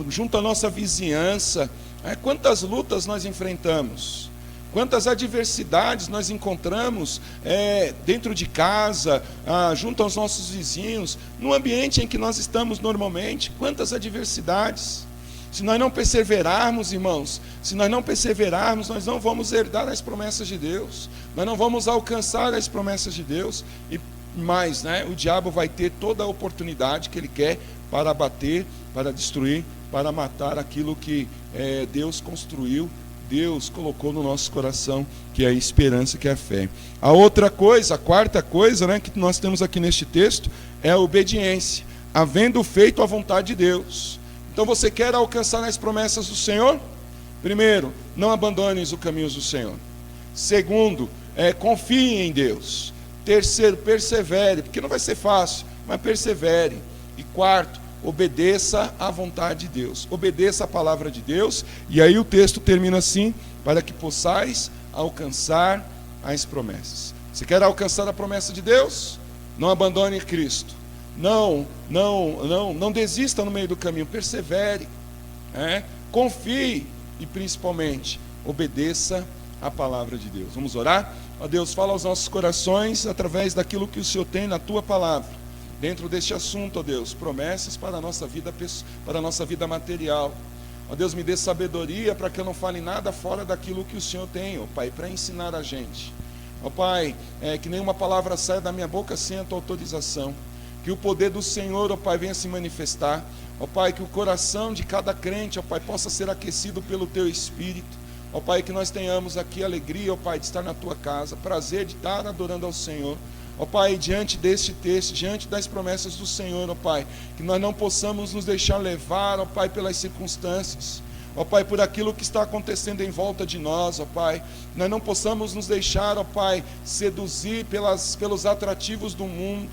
junto à nossa vizinhança. Quantas lutas nós enfrentamos? Quantas adversidades nós encontramos dentro de casa, junto aos nossos vizinhos, no ambiente em que nós estamos normalmente? Quantas adversidades? Se nós não perseverarmos, irmãos, nós não vamos herdar as promessas de Deus, nós não vamos alcançar as promessas de Deus, e mais, o diabo vai ter toda a oportunidade que ele quer para abater, para destruir, para matar aquilo que Deus construiu, Deus colocou no nosso coração, que é a esperança, que é a fé. A outra coisa, a quarta coisa, que nós temos aqui neste texto, é a obediência, havendo feito a vontade de Deus. Então você quer alcançar as promessas do Senhor? Primeiro, não abandones os caminhos do Senhor. Segundo, confie em Deus. Terceiro, persevere, porque não vai ser fácil, mas persevere. E quarto, obedeça à vontade de Deus, obedeça à palavra de Deus. E aí o texto termina assim: para que possais alcançar as promessas. Você quer alcançar a promessa de Deus? Não abandone Cristo, não desista no meio do caminho, persevere, confie e principalmente obedeça à palavra de Deus. Vamos orar? Ó Deus, fala aos nossos corações através daquilo que o Senhor tem na tua palavra, dentro deste assunto, ó Deus, promessas para a nossa vida material. Ó Deus, me dê sabedoria para que eu não fale nada fora daquilo que o Senhor tem, ó Pai, para ensinar a gente. Ó Pai, que nenhuma palavra saia da minha boca sem a tua autorização. Que o poder do Senhor, ó Pai, venha se manifestar. Ó Pai, que o coração de cada crente, ó Pai, possa ser aquecido pelo teu Espírito. Ó Pai, que nós tenhamos aqui alegria, ó Pai, de estar na tua casa, prazer de estar adorando ao Senhor. Ó Pai, diante deste texto, diante das promessas do Senhor, ó Pai, que nós não possamos nos deixar levar, ó Pai, pelas circunstâncias, ó Pai, por aquilo que está acontecendo em volta de nós, ó Pai, nós não possamos nos deixar, ó Pai, seduzir pelos atrativos do mundo.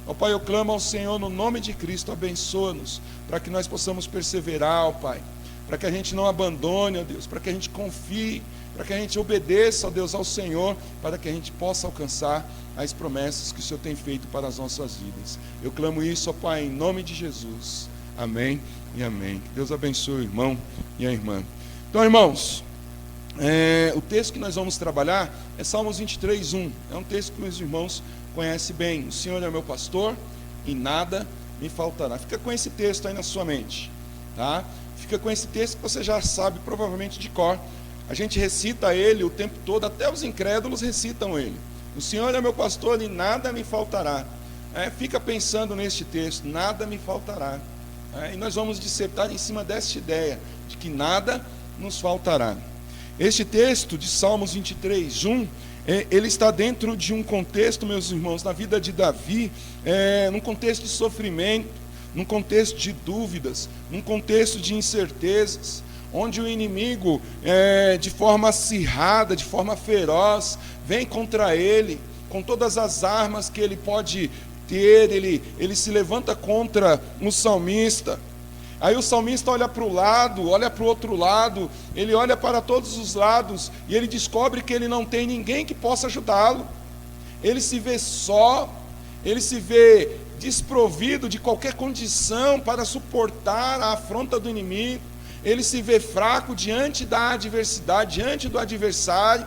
Ó Pai, eu clamo ao Senhor no nome de Cristo, abençoa-nos, para que nós possamos perseverar, ó Pai, para que a gente não abandone, ó Deus, para que a gente confie, para que a gente obedeça, ó Deus, ao Senhor, para que a gente possa alcançar as promessas que o Senhor tem feito para as nossas vidas. Eu clamo isso, ó Pai, em nome de Jesus. Amém e amém. Que Deus abençoe o irmão e a irmã. Então, irmãos, o texto que nós vamos trabalhar é Salmos 23:1. É um texto que os irmãos conhecem bem. O Senhor é meu pastor e nada me faltará. Fica com esse texto aí na sua mente, tá? Fica com esse texto que você já sabe provavelmente de cor. A gente recita ele o tempo todo, até os incrédulos recitam ele. O Senhor é meu pastor e nada me faltará. Fica pensando neste texto, nada me faltará. E nós vamos dissertar em cima desta ideia, de que nada nos faltará. Este texto de Salmos 23:1, ele está dentro de um contexto, meus irmãos, na vida de Davi, num contexto de sofrimento, num contexto de dúvidas, num contexto de incertezas, onde o inimigo, de forma acirrada, de forma feroz, vem contra ele, com todas as armas que ele pode ter, ele se levanta contra o salmista. Aí o salmista olha para o lado, olha para o outro lado, ele olha para todos os lados, e ele descobre que ele não tem ninguém que possa ajudá-lo. Ele se vê só, ele se vê desprovido de qualquer condição para suportar a afronta do inimigo. Ele se vê fraco diante da adversidade, diante do adversário.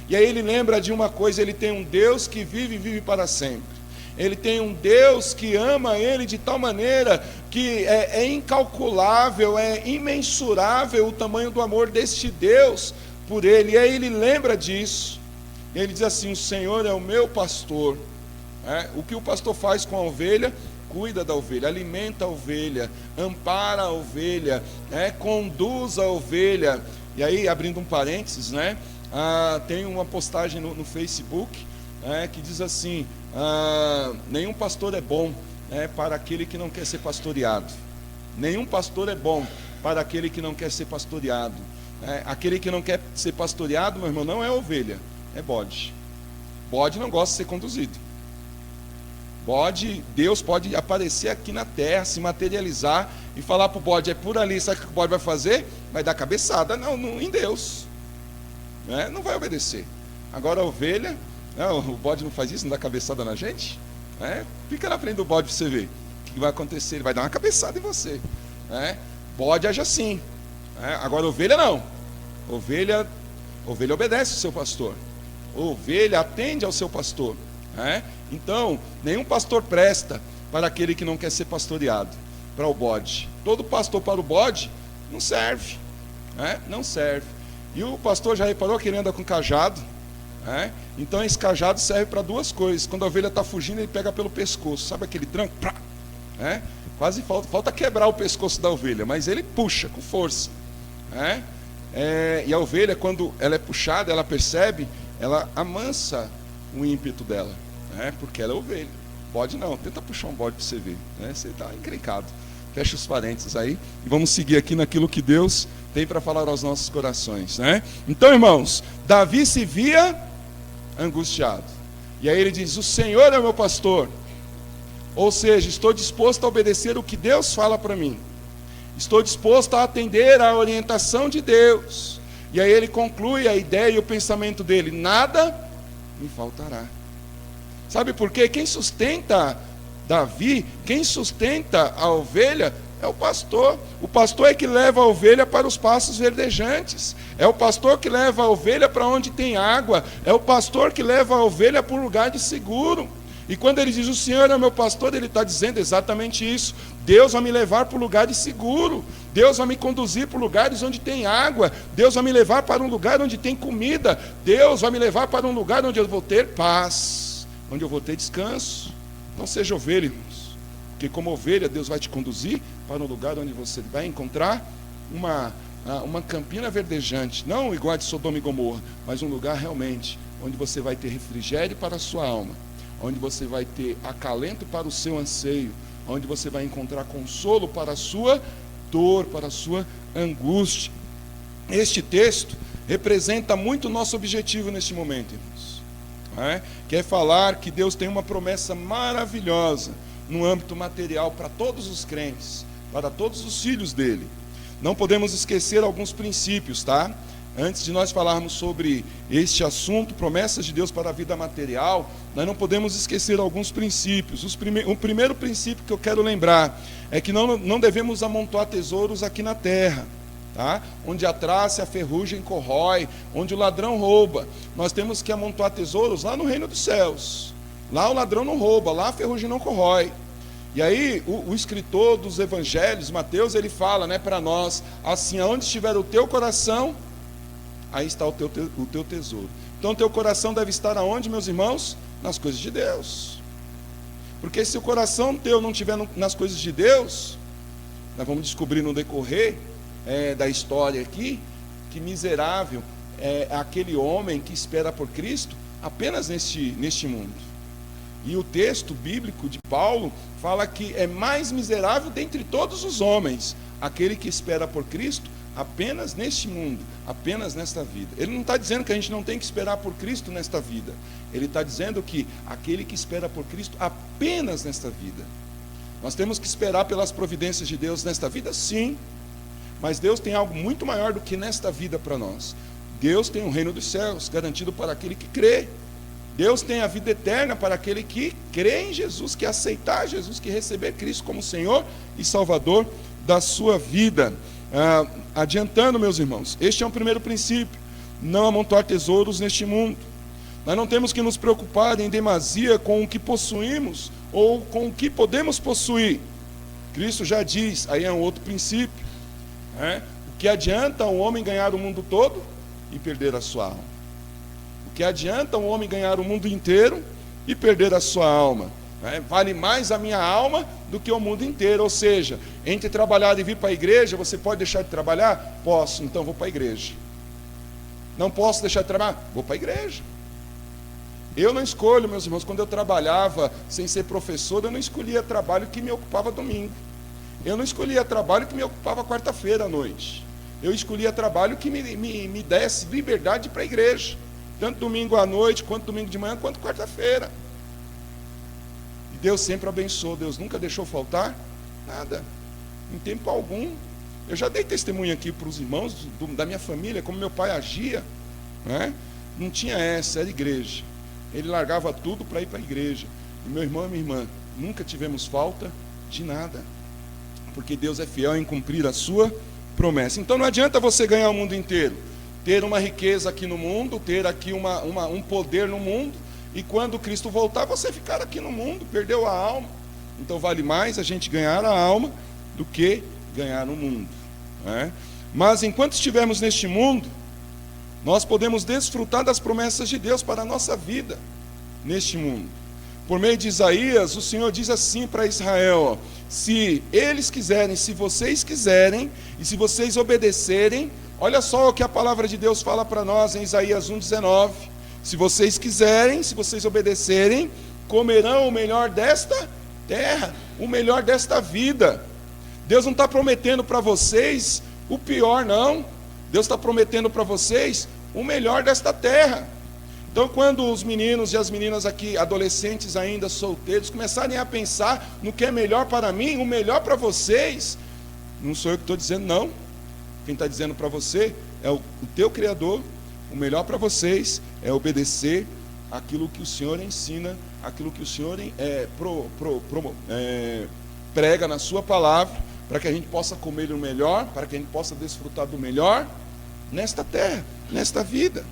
E aí ele lembra de uma coisa: ele tem um Deus que vive e vive para sempre. Ele tem um Deus que ama ele de tal maneira que é incalculável, é imensurável o tamanho do amor deste Deus por ele. E aí ele lembra disso. Ele diz assim: o Senhor é o meu pastor. O que o pastor faz com a ovelha? Cuida da ovelha, alimenta a ovelha, ampara a ovelha, conduz a ovelha. E aí, abrindo um parênteses, tem uma postagem no Facebook, que diz assim: nenhum pastor é bom para aquele que não quer ser pastoreado. Nenhum pastor é bom para aquele que não quer ser pastoreado. Aquele que não quer ser pastoreado, meu irmão, não é ovelha, é bode. Bode não gosta de ser conduzido. Bode, Deus pode aparecer aqui na terra, se materializar e falar para o bode: é por ali. Sabe o que o bode vai fazer? Vai dar cabeçada em Deus, não vai obedecer. Agora a ovelha, o bode não faz isso, não dá cabeçada na gente. Fica na frente do bode para você ver o que vai acontecer. Ele vai dar uma cabeçada em você. Bode age assim. Agora ovelha não. Ovelha obedece ao seu pastor. Ovelha atende ao seu pastor. Então, nenhum pastor presta para aquele que não quer ser pastoreado, para o bode. Todo pastor para o bode não serve, não serve. E o pastor já reparou que ele anda com cajado, então esse cajado serve para duas coisas. Quando a ovelha está fugindo, ele pega pelo pescoço, sabe aquele tranco? Quase falta quebrar o pescoço da ovelha, mas ele puxa com força. E a ovelha, quando ela é puxada, ela percebe, ela amansa o ímpeto dela, porque ela é ovelha. Bode não, tenta puxar um bode para você ver, você está encrencado. Fecha os parênteses aí e vamos seguir aqui naquilo que Deus tem para falar aos nossos corações, Então, irmãos, Davi se via angustiado. E aí ele diz: o Senhor é o meu pastor. Ou seja, estou disposto a obedecer o que Deus fala para mim. Estou disposto a atender à orientação de Deus. E aí ele conclui a ideia e o pensamento dele: nada me faltará. Sabe por quê? Quem sustenta Davi, quem sustenta a ovelha é o pastor. O pastor é que leva a ovelha para os pastos verdejantes. É o pastor que leva a ovelha para onde tem água. É o pastor que leva a ovelha para um lugar de seguro. E quando ele diz: o Senhor é meu pastor, ele está dizendo exatamente isso. Deus vai me levar para um lugar de seguro. Deus vai me conduzir para lugares onde tem água. Deus vai me levar para um lugar onde tem comida. Deus vai me levar para um lugar onde eu vou ter paz, onde eu vou ter descanso. Não seja ovelha, irmãos, porque como ovelha Deus vai te conduzir para um lugar onde você vai encontrar uma campina verdejante, não igual a de Sodoma e Gomorra, mas um lugar realmente onde você vai ter refrigério para a sua alma, onde você vai ter acalento para o seu anseio, onde você vai encontrar consolo para a sua dor, para a sua angústia. Este texto representa muito o nosso objetivo neste momento, irmãos. Que é falar que Deus tem uma promessa maravilhosa no âmbito material para todos os crentes, para todos os filhos dele. Não podemos esquecer alguns princípios, tá? Antes de nós falarmos sobre este assunto, promessas de Deus para a vida material, nós não podemos esquecer alguns princípios. O primeiro princípio que eu quero lembrar é que não devemos amontoar tesouros aqui na terra, tá? Onde a traça e a ferrugem corrói, onde o ladrão rouba. Nós temos que amontoar tesouros lá no reino dos céus. Lá o ladrão não rouba, lá a ferrugem não corrói. E aí o escritor dos evangelhos, Mateus, ele fala, né, para nós, assim: aonde estiver o teu coração, aí está o teu tesouro. Então o teu coração deve estar aonde, meus irmãos? Nas coisas de Deus. Porque se o coração teu não estiver nas coisas de Deus, nós vamos descobrir no decorrer da história aqui, que miserável é aquele homem que espera por Cristo apenas neste mundo. E o texto bíblico de Paulo fala que é mais miserável dentre todos os homens aquele que espera por Cristo apenas neste mundo, apenas nesta vida. Ele não está dizendo que a gente não tem que esperar por Cristo nesta vida. Ele está dizendo que aquele que espera por Cristo apenas nesta vida. Nós temos que esperar pelas providências de Deus nesta vida, sim. Mas Deus tem algo muito maior do que nesta vida para nós. Deus tem o reino dos céus garantido para aquele que crê. Deus tem a vida eterna para aquele que crê em Jesus, que aceitar Jesus, que receber Cristo como Senhor e Salvador da sua vida. Adiantando, meus irmãos, este é um primeiro princípio: não amontoar tesouros neste mundo. Nós não temos que nos preocupar em demasia com o que possuímos ou com o que podemos possuir. Cristo já diz, aí é um outro princípio, o que adianta um homem ganhar o mundo todo e perder a sua alma? O que adianta um homem ganhar o mundo inteiro e perder a sua alma? Vale mais a minha alma do que o mundo inteiro. Ou seja, entre trabalhar e vir para a igreja, você pode deixar de trabalhar? Posso, então vou para a igreja. Não posso deixar de trabalhar? Vou para a igreja. Eu não escolho, meus irmãos, quando eu trabalhava sem ser professor, eu não escolhia trabalho que me ocupava domingo. Eu não escolhia trabalho que me ocupava quarta-feira à noite. Eu escolhia trabalho que me desse liberdade para a igreja. Tanto domingo à noite, quanto domingo de manhã, quanto quarta-feira. E Deus sempre abençoou, Deus nunca deixou faltar nada, em tempo algum. Eu já dei testemunho aqui para os irmãos da minha família, como meu pai agia, não tinha essa, era igreja. Ele largava tudo para ir para a igreja. E meu irmão e minha irmã, nunca tivemos falta de nada, porque Deus é fiel em cumprir a sua promessa. Então não adianta você ganhar o mundo inteiro, ter uma riqueza aqui no mundo, ter aqui um poder no mundo, e quando Cristo voltar, você ficar aqui no mundo, perdeu a alma. Então vale mais a gente ganhar a alma do que ganhar o mundo. Mas enquanto estivermos neste mundo, nós podemos desfrutar das promessas de Deus para a nossa vida neste mundo. Por meio de Isaías, o Senhor diz assim para Israel: se eles quiserem, se vocês quiserem, e se vocês obedecerem. Olha só o que a palavra de Deus fala para nós em Isaías 1,19. Se vocês quiserem, se vocês obedecerem, comerão o melhor desta terra, o melhor desta vida. Deus não está prometendo para vocês o pior, não. Deus está prometendo para vocês o melhor desta terra. Então, quando os meninos e as meninas aqui, adolescentes ainda, solteiros, começarem a pensar no que é melhor para mim, o melhor para vocês, não sou eu que estou dizendo, não. Quem está dizendo para você é o teu Criador. O melhor para vocês é obedecer aquilo que o Senhor ensina, aquilo que o Senhor prega na sua palavra, para que a gente possa comer o melhor, para que a gente possa desfrutar do melhor nesta terra, nesta vida.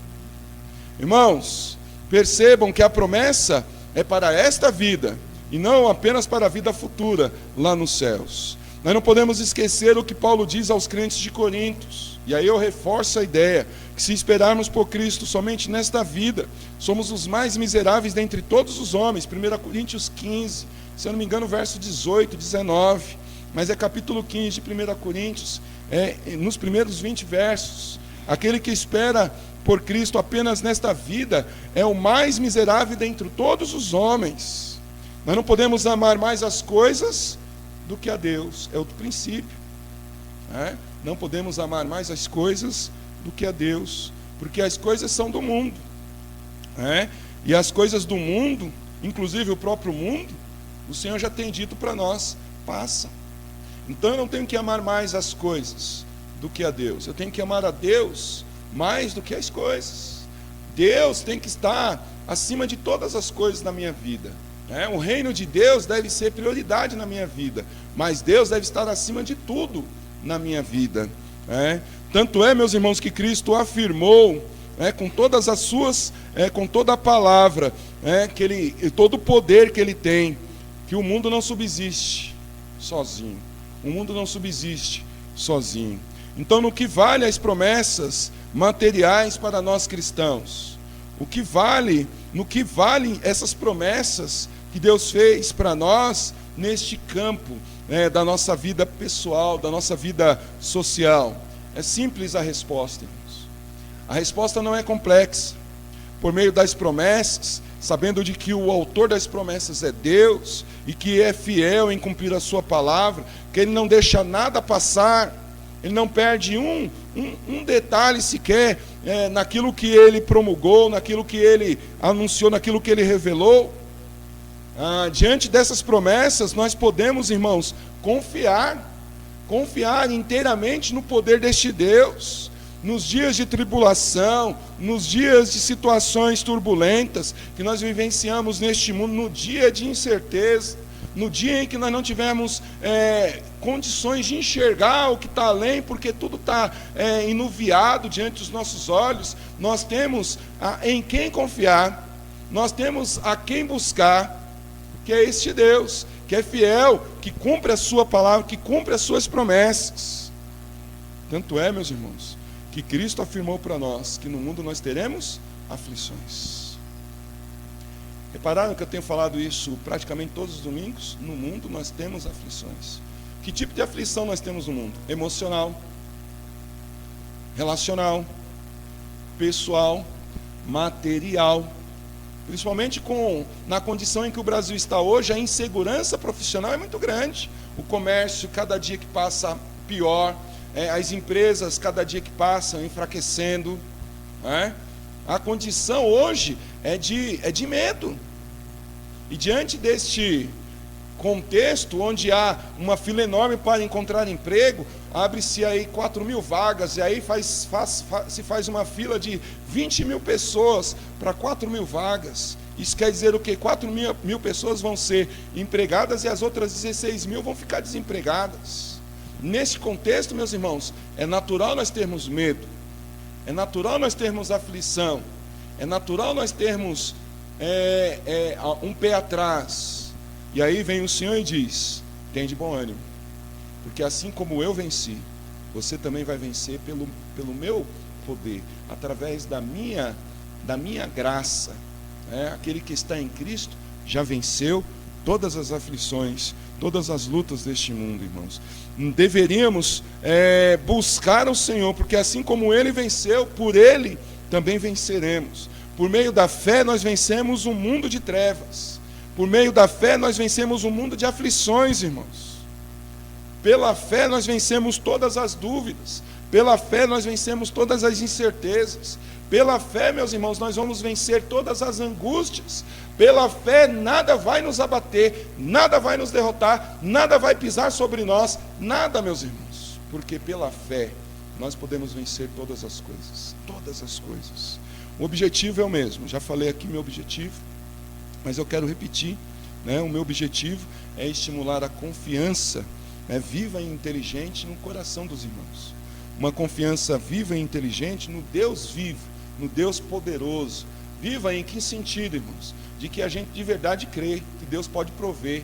Irmãos, percebam que a promessa é para esta vida e não apenas para a vida futura lá nos céus. Nós não podemos esquecer o que Paulo diz aos crentes de Corintos. E aí eu reforço a ideia que se esperarmos por Cristo somente nesta vida, somos os mais miseráveis dentre todos os homens. 1 Coríntios 15, se eu não me engano, verso 18, 19. Mas é capítulo 15 de 1 Coríntios, nos primeiros 20 versos. Aquele que espera por Cristo apenas nesta vida é o mais miserável dentre todos os homens. Nós não podemos amar mais as coisas do que a Deus, é outro princípio. Não podemos amar mais as coisas do que a Deus, porque as coisas são do mundo. E as coisas do mundo, inclusive o próprio mundo, o Senhor já tem dito para nós, passam. Então eu não tenho que amar mais as coisas do que a Deus, eu tenho que amar a Deus mais do que as coisas. Deus tem que estar acima de todas as coisas na minha vida. O reino de Deus deve ser prioridade na minha vida, mas Deus deve estar acima de tudo na minha vida. Tanto é, meus irmãos, que Cristo afirmou, com todas as suas, com toda a palavra, que todo o poder que Ele tem, que o mundo não subsiste sozinho. O mundo não subsiste sozinho. Então, no que vale as promessas materiais para nós cristãos? No que valem essas promessas que Deus fez para nós neste campo da nossa vida pessoal, da nossa vida social? É simples a resposta, irmãos. A resposta não é complexa. Por meio das promessas, sabendo de que o autor das promessas é Deus e que é fiel em cumprir a sua palavra, que Ele não deixa nada passar, Ele não perde um detalhe sequer naquilo que Ele promulgou, naquilo que Ele anunciou, naquilo que Ele revelou. Diante dessas promessas, nós podemos, irmãos, confiar inteiramente no poder deste Deus. Nos dias de tribulação, nos dias de situações turbulentas que nós vivenciamos neste mundo, no dia de incerteza, no dia em que nós não tivermos condições de enxergar o que está além, porque tudo está enuviado diante dos nossos olhos, nós temos em quem confiar, nós temos a quem buscar, que é este Deus, que é fiel, que cumpre a sua palavra, que cumpre as suas promessas. Tanto é, meus irmãos, que Cristo afirmou para nós que no mundo nós teremos aflições. Repararam que eu tenho falado isso praticamente todos os domingos? No mundo nós temos aflições. Que tipo de aflição nós temos no mundo? Emocional, relacional, pessoal, material. Principalmente na condição em que o Brasil está hoje, a insegurança profissional é muito grande. O comércio, cada dia que passa, pior. As empresas, cada dia que passam, enfraquecendo. A condição hoje é de medo. E diante deste contexto, onde há uma fila enorme para encontrar emprego, abre-se aí 4.000 vagas, e aí se faz uma fila de 20.000 pessoas para 4.000 vagas. Isso quer dizer o quê? 4.000 pessoas vão ser empregadas e as outras 16.000 vão ficar desempregadas. Nesse contexto, meus irmãos, é natural nós termos medo, é natural nós termos aflição, é natural nós termos um pé atrás. E aí vem o Senhor e diz: tem de bom ânimo, porque assim como eu venci, você também vai vencer pelo meu poder, através da minha graça. Aquele que está em Cristo já venceu todas as aflições, todas as lutas deste mundo, irmãos. Deveríamos buscar o Senhor, porque assim como Ele venceu, por Ele também venceremos. Por meio da fé nós vencemos um mundo de trevas. Por meio da fé nós vencemos um mundo de aflições, irmãos. Pela fé nós vencemos todas as dúvidas. Pela fé nós vencemos todas as incertezas. Pela fé, meus irmãos, nós vamos vencer todas as angústias. Pela fé, nada vai nos abater, nada vai nos derrotar, nada vai pisar sobre nós, nada, meus irmãos. Porque pela fé, nós podemos vencer todas as coisas. Todas as coisas. O objetivo é o mesmo. Já falei aqui meu objetivo, mas eu quero repetir, né? O meu objetivo é estimular a confiança, né, viva e inteligente no coração dos irmãos. Uma confiança viva e inteligente no Deus vivo, no Deus poderoso. Viva em que sentido, irmãos? De que a gente de verdade crê que Deus pode prover.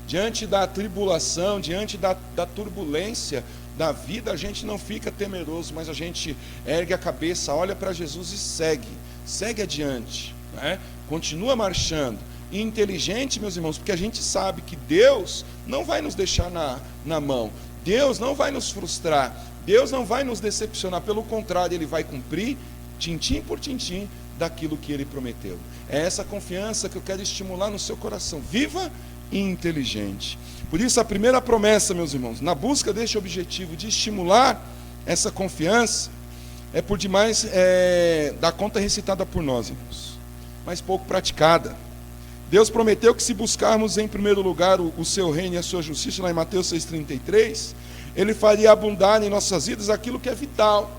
Diante da tribulação, diante da turbulência da vida, a gente não fica temeroso, mas a gente ergue a cabeça, olha para Jesus e segue adiante, né? Continua marchando. E inteligente, meus irmãos, porque a gente sabe que Deus não vai nos deixar na mão, Deus não vai nos frustrar, Deus não vai nos decepcionar, pelo contrário, Ele vai cumprir, tintim por tintim, daquilo que Ele prometeu. É essa confiança que eu quero estimular no seu coração, viva e inteligente. Por isso a primeira promessa, meus irmãos, na busca deste objetivo de estimular essa confiança, é por demais da conta recitada por nós, irmãos, mas pouco praticada. Deus prometeu que se buscarmos em primeiro lugar o seu reino e a sua justiça, lá em Mateus 6,33, Ele faria abundar em nossas vidas aquilo que é vital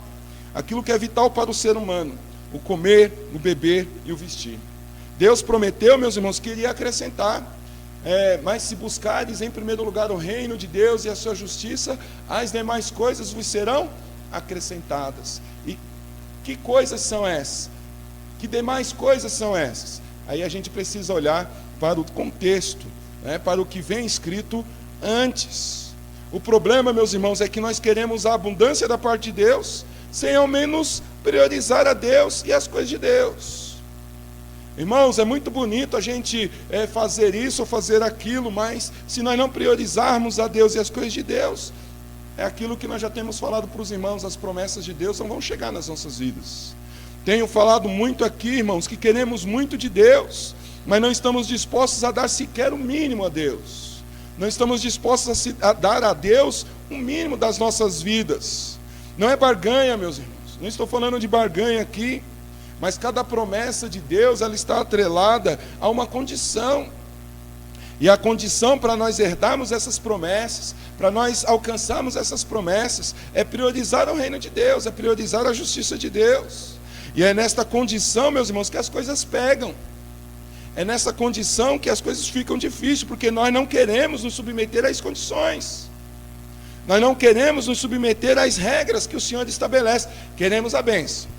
para o ser humano, o comer, o beber e o vestir. Deus prometeu, meus irmãos, que iria acrescentar, mas se buscares em primeiro lugar o reino de Deus e a sua justiça, as demais coisas vos serão acrescentadas. E que coisas são essas? Que demais coisas são essas? Aí a gente precisa olhar para o contexto, né, para o que vem escrito antes. O problema, meus irmãos, é que nós queremos a abundância da parte de Deus, sem ao menos priorizar a Deus e as coisas de Deus. Irmãos, é muito bonito a gente fazer isso ou fazer aquilo, mas se nós não priorizarmos a Deus e as coisas de Deus, é aquilo que nós já temos falado para os irmãos, as promessas de Deus não vão chegar nas nossas vidas. Tenho falado muito aqui, irmãos, que queremos muito de Deus, mas não estamos dispostos a dar sequer o mínimo a Deus. Não estamos dispostos a dar a Deus o mínimo das nossas vidas. Não é barganha, meus irmãos. Não estou falando de barganha aqui, mas cada promessa de Deus, ela está atrelada a uma condição. E a condição para nós herdarmos essas promessas, para nós alcançarmos essas promessas, é priorizar o reino de Deus, é priorizar a justiça de Deus. E é nesta condição, meus irmãos, que as coisas pegam. É nessa condição que as coisas ficam difíceis, porque nós não queremos nos submeter às condições. Nós não queremos nos submeter às regras que o Senhor estabelece. Queremos a bênção.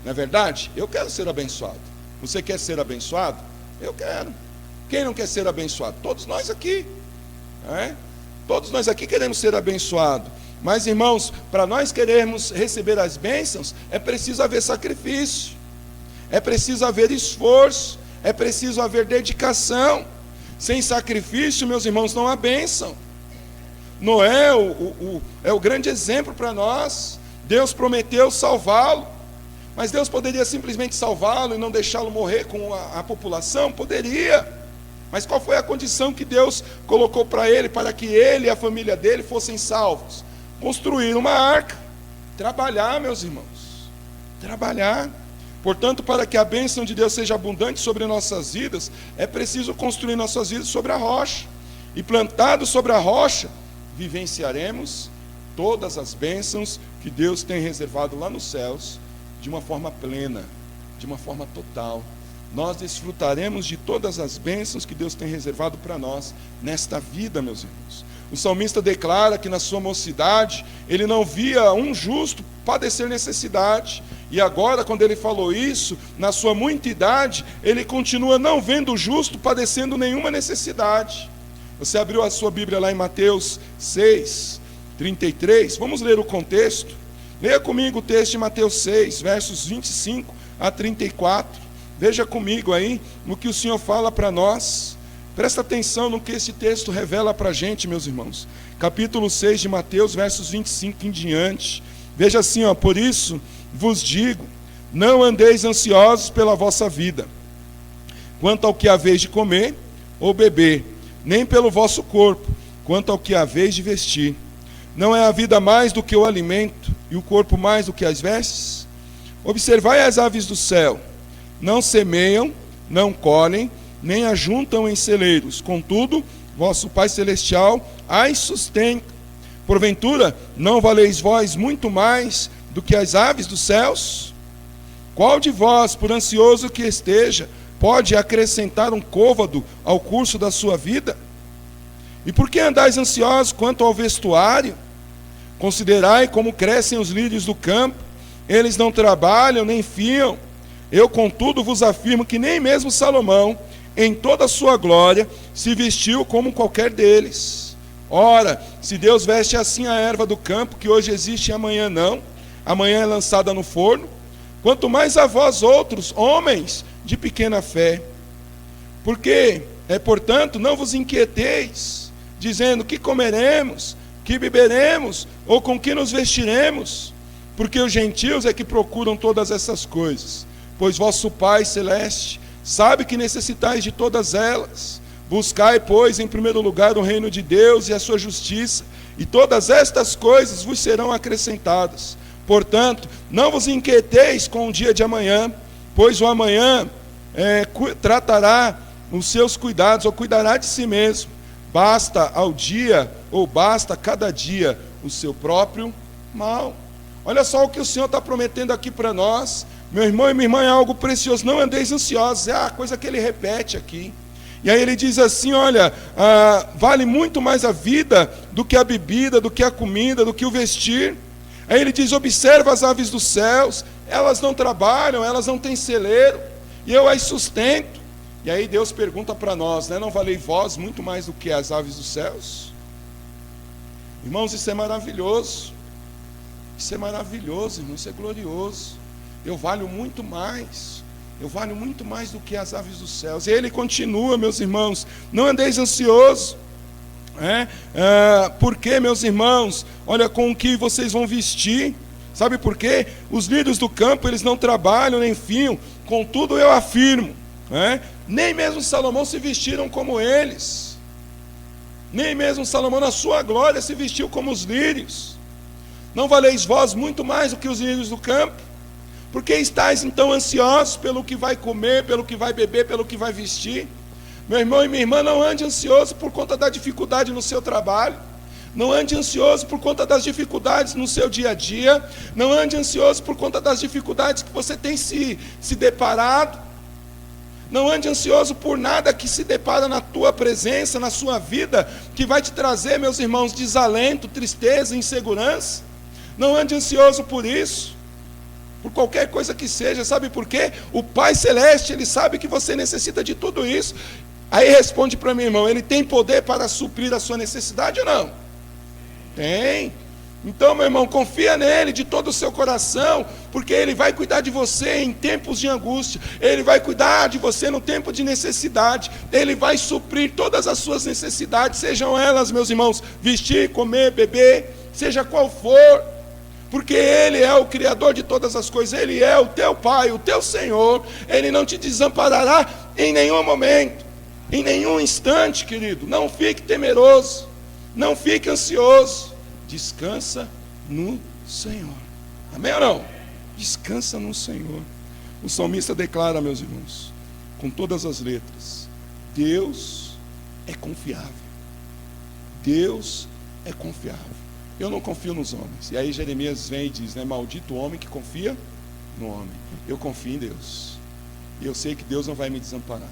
Não é verdade? Eu quero ser abençoado. Você quer ser abençoado? Eu quero. Quem não quer ser abençoado? Todos nós aqui. Todos nós aqui queremos ser abençoados. Mas, irmãos, para nós querermos receber as bênçãos, é preciso haver sacrifício, é preciso haver esforço, é preciso haver dedicação. Sem sacrifício, meus irmãos, não há bênção. Noé é o grande exemplo para nós. Deus prometeu salvá-lo, mas Deus poderia simplesmente salvá-lo e não deixá-lo morrer com a população? Poderia. Mas qual foi a condição que Deus colocou para ele, para que ele e a família dele fossem salvos? Construir uma arca, trabalhar, meus irmãos, trabalhar. Portanto, para que a bênção de Deus seja abundante sobre nossas vidas, é preciso construir nossas vidas sobre a rocha. E plantado sobre a rocha, vivenciaremos todas as bênçãos que Deus tem reservado lá nos céus, de uma forma plena, de uma forma total. Nós desfrutaremos de todas as bênçãos que Deus tem reservado para nós nesta vida, meus irmãos. O salmista declara que na sua mocidade ele não via um justo padecer necessidade, e agora, quando ele falou isso, na sua muita idade, ele continua não vendo o justo padecendo nenhuma necessidade. Você abriu a sua Bíblia lá em Mateus 6:33, vamos ler o contexto. Leia comigo o texto de Mateus 6, versos 25 a 34. Veja comigo aí no que o Senhor fala para nós. Presta atenção no que esse texto revela para a gente, meus irmãos. Capítulo 6 de Mateus, versos 25 em diante. Veja assim, por isso vos digo, não andeis ansiosos pela vossa vida, quanto ao que haveis de comer ou beber, nem pelo vosso corpo, quanto ao que haveis de vestir. Não é a vida mais do que o alimento, e o corpo mais do que as vestes? Observai as aves do céu, não semeiam, não colhem, nem ajuntam em celeiros, contudo, vosso Pai Celestial as sustenta. Porventura, não valeis vós muito mais do que as aves dos céus? Qual de vós, por ansioso que esteja, pode acrescentar um côvado ao curso da sua vida? E por que andais ansiosos quanto ao vestuário? Considerai como crescem os lírios do campo, eles não trabalham nem fiam. Eu, contudo, vos afirmo que nem mesmo Salomão, em toda a sua glória, se vestiu como qualquer deles. Ora, se Deus veste assim a erva do campo, que hoje existe e amanhã não, amanhã é lançada no forno, quanto mais a vós outros, homens de pequena fé. Porque, portanto, não vos inquieteis, dizendo que comeremos, que beberemos, ou com que nos vestiremos, porque os gentios é que procuram todas essas coisas, pois vosso Pai Celeste sabe que necessitais de todas elas. Buscai, pois, em primeiro lugar o reino de Deus e a sua justiça, e todas estas coisas vos serão acrescentadas. Portanto, não vos inquieteis com o dia de amanhã, pois o amanhã tratará os seus cuidados, ou cuidará de si mesmo. Basta ao dia, ou basta cada dia, o seu próprio mal. Olha só o que o Senhor está prometendo aqui para nós. Meu irmão e minha irmã, é algo precioso. Não andeis ansiosos, é a coisa que ele repete aqui. E aí ele diz assim, olha, vale muito mais a vida do que a bebida, do que a comida, do que o vestir. Aí ele diz, observa as aves dos céus, elas não trabalham, elas não têm celeiro, e eu as sustento. E aí Deus pergunta para nós, né, não valei vós muito mais do que as aves dos céus? Irmãos, isso é maravilhoso. Isso é maravilhoso, irmão, isso é glorioso. Eu valho muito mais. Eu valho muito mais do que as aves dos céus. E ele continua, meus irmãos, não andeis ansiosos. Porque, meus irmãos, olha com o que vocês vão vestir. Sabe por quê? Os lírios do campo, eles não trabalham nem fiam. Contudo, eu afirmo, nem mesmo Salomão se vestiram como eles. Nem mesmo Salomão na sua glória se vestiu como os lírios. Não valeis vós muito mais do que os lírios do campo? Por que estáis então ansiosos pelo que vai comer, pelo que vai beber, pelo que vai vestir? Meu irmão e minha irmã, não ande ansioso por conta da dificuldade no seu trabalho. Não ande ansioso por conta das dificuldades no seu dia a dia. Não ande ansioso por conta das dificuldades que você tem se deparado. Não ande ansioso por nada que se depara na tua presença, na sua vida, que vai te trazer, meus irmãos, desalento, tristeza, insegurança. Não ande ansioso por isso. Por qualquer coisa que seja, sabe por quê? O Pai Celeste, Ele sabe que você necessita de tudo isso. Aí responde para mim, irmão, Ele tem poder para suprir a sua necessidade ou não? Tem. Então, meu irmão, confia nele de todo o seu coração, porque Ele vai cuidar de você em tempos de angústia, Ele vai cuidar de você no tempo de necessidade, Ele vai suprir todas as suas necessidades, sejam elas, meus irmãos, vestir, comer, beber, seja qual for, porque Ele é o Criador de todas as coisas, Ele é o teu Pai, o teu Senhor, Ele não te desamparará em nenhum momento, em nenhum instante, querido. Não fique temeroso, não fique ansioso, descansa no Senhor. Amém ou não? Descansa no Senhor. O salmista declara, meus irmãos, com todas as letras, Deus é confiável. Deus é confiável. Eu não confio nos homens. E aí Jeremias vem e diz, maldito o homem que confia no homem. Eu confio em Deus. E eu sei que Deus não vai me desamparar.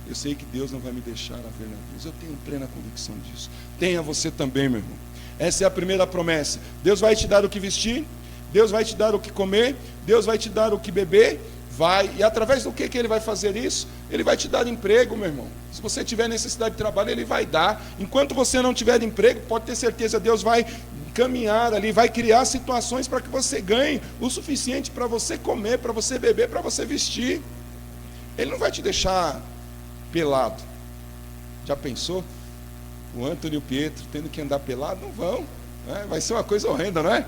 Eu sei que Deus não vai me deixar a ver na cruz. Eu tenho plena convicção disso. Tenha você também, meu irmão. Essa é a primeira promessa. Deus vai te dar o que vestir, Deus vai te dar o que comer, Deus vai te dar o que beber, vai. E através do que Ele vai fazer isso? Ele vai te dar emprego, meu irmão. Se você tiver necessidade de trabalho, Ele vai dar. Enquanto você não tiver emprego, pode ter certeza, Deus vai caminhar ali, vai criar situações para que você ganhe o suficiente para você comer, para você beber, para você vestir. Ele não vai te deixar pelado. Já pensou? O Antônio e o Pietro tendo que andar pelado? Não vão, né? Vai ser uma coisa horrenda, não é?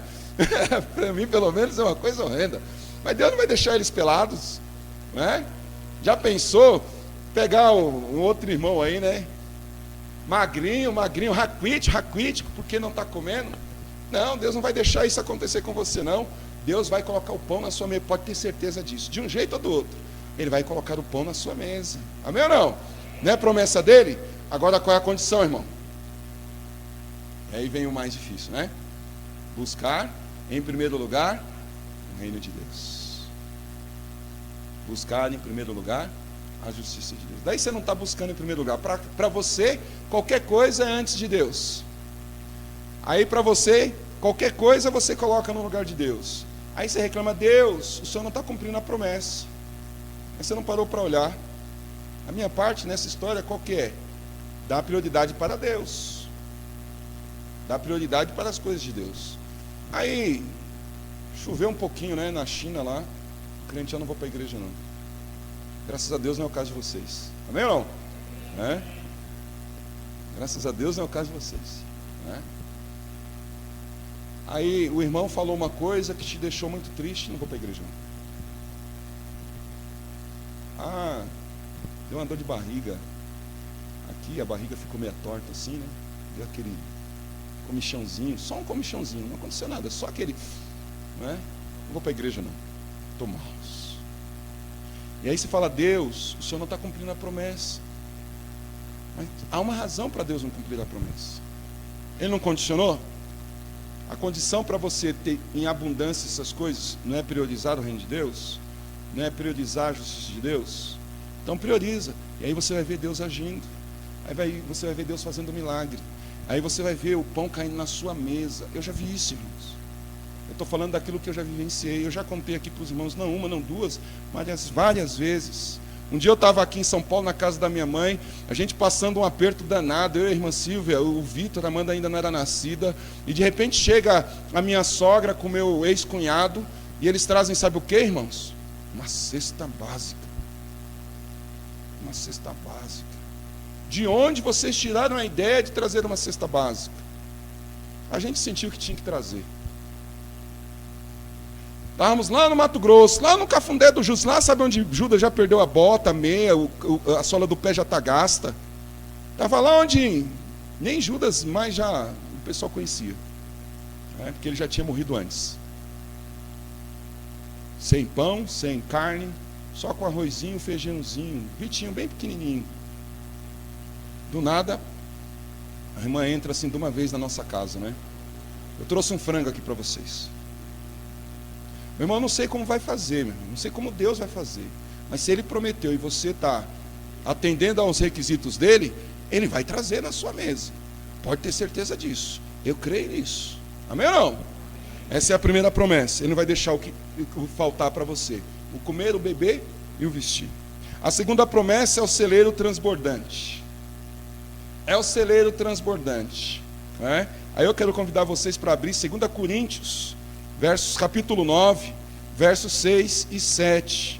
Para mim, pelo menos, é uma coisa horrenda. Mas Deus não vai deixar eles pelados, né? Já pensou pegar um outro irmão aí, né? Magrinho, raquítico, porque não está comendo? Não, Deus não vai deixar isso acontecer com você, não. Deus vai colocar o pão na sua mesa, pode ter certeza disso. De um jeito ou do outro, Ele vai colocar o pão na sua mesa. Amém ou não? Não é promessa dele? Agora qual é a condição, irmão? E aí vem o mais difícil, né? Buscar, em primeiro lugar, o reino de Deus. Buscar, em primeiro lugar, a justiça de Deus. Daí você não está buscando em primeiro lugar. Para você, qualquer coisa é antes de Deus. Aí para você, qualquer coisa você coloca no lugar de Deus. Aí você reclama, Deus, o Senhor não está cumprindo a promessa. Mas você não parou para olhar. A minha parte nessa história qual que é? Dá prioridade para Deus. Dá prioridade para as coisas de Deus. Aí, choveu um pouquinho, né, na China lá. O crente, eu não vou para a igreja não. Graças a Deus não é o caso de vocês. Amém ou não? É? Graças a Deus não é o caso de vocês. Né? Aí o irmão falou uma coisa que te deixou muito triste, não vou para a igreja não. Ah, deu uma dor de barriga. Aqui a barriga ficou meio torta assim, né? Deu aquele comichãozinho, só um comichãozinho, não aconteceu nada, só aquele, né? Não vou para a igreja não, estou mal. E aí você fala, Deus, o Senhor não está cumprindo a promessa. Mas há uma razão para Deus não cumprir a promessa. Ele não condicionou? A condição para você ter em abundância essas coisas não é priorizar o reino de Deus? Não é priorizar a justiça de Deus? Então prioriza. E aí você vai ver Deus agindo. Aí você vai ver Deus fazendo um milagre. Aí você vai ver o pão caindo na sua mesa. Eu já vi isso, irmãos. Eu estou falando daquilo que eu já vivenciei. Eu já contei aqui para os irmãos, não uma, não duas, mas várias vezes. Um dia eu estava aqui em São Paulo, na casa da minha mãe, a gente passando um aperto danado, eu e a irmã Silvia, o Vitor, a Amanda ainda não era nascida, e de repente chega a minha sogra com o meu ex-cunhado, e eles trazem, sabe o que, irmãos? Uma cesta básica. Uma cesta básica. De onde vocês tiraram a ideia de trazer uma cesta básica? A gente sentiu que tinha que trazer. Estávamos lá no Mato Grosso, lá no Cafundé do Judas, lá sabe onde Judas já perdeu a bota, a meia, a sola do pé já está gasta. Estava lá onde nem Judas mais já o pessoal conhecia, né? Porque ele já tinha morrido antes. Sem pão, sem carne, só com arrozinho, feijãozinho, Vitinho bem pequenininho. Do nada, a irmã entra assim de uma vez na nossa casa, né? Eu trouxe um frango aqui para vocês. Meu irmão, eu não sei como vai fazer, não sei como Deus vai fazer, mas se Ele prometeu e você está atendendo aos requisitos dEle, Ele vai trazer na sua mesa, pode ter certeza disso, eu creio nisso, amém ou não? Essa é a primeira promessa, Ele não vai deixar o que faltar para você, o comer, o beber e o vestir. A segunda promessa é o celeiro transbordante, é o celeiro transbordante, né? Aí eu quero convidar vocês para abrir 2 Coríntios, capítulo 9, versos 6 e 7.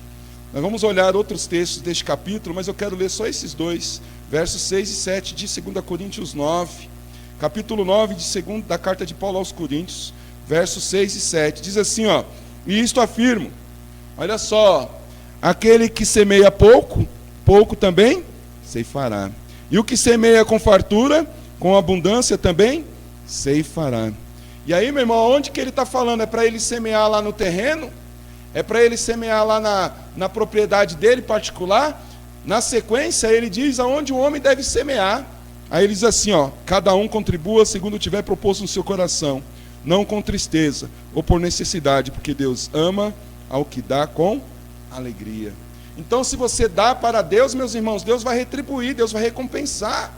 Nós vamos olhar outros textos deste capítulo, mas eu quero ler só esses dois, versos 6 e 7 de 2 Coríntios 9, capítulo 9 da carta de Paulo aos Coríntios, versos 6 e 7. Diz assim, ó: e isto afirmo, olha só, aquele que semeia pouco, pouco também ceifará. E o que semeia com fartura, com abundância também ceifará. E aí, meu irmão, onde que ele está falando? É para ele semear lá no terreno? É para ele semear lá na propriedade dele particular? Na sequência, ele diz aonde o homem deve semear. Aí ele diz assim, ó: cada um contribua segundo tiver proposto no seu coração, não com tristeza ou por necessidade, porque Deus ama ao que dá com alegria. Então, se você dá para Deus, meus irmãos, Deus vai retribuir, Deus vai recompensar.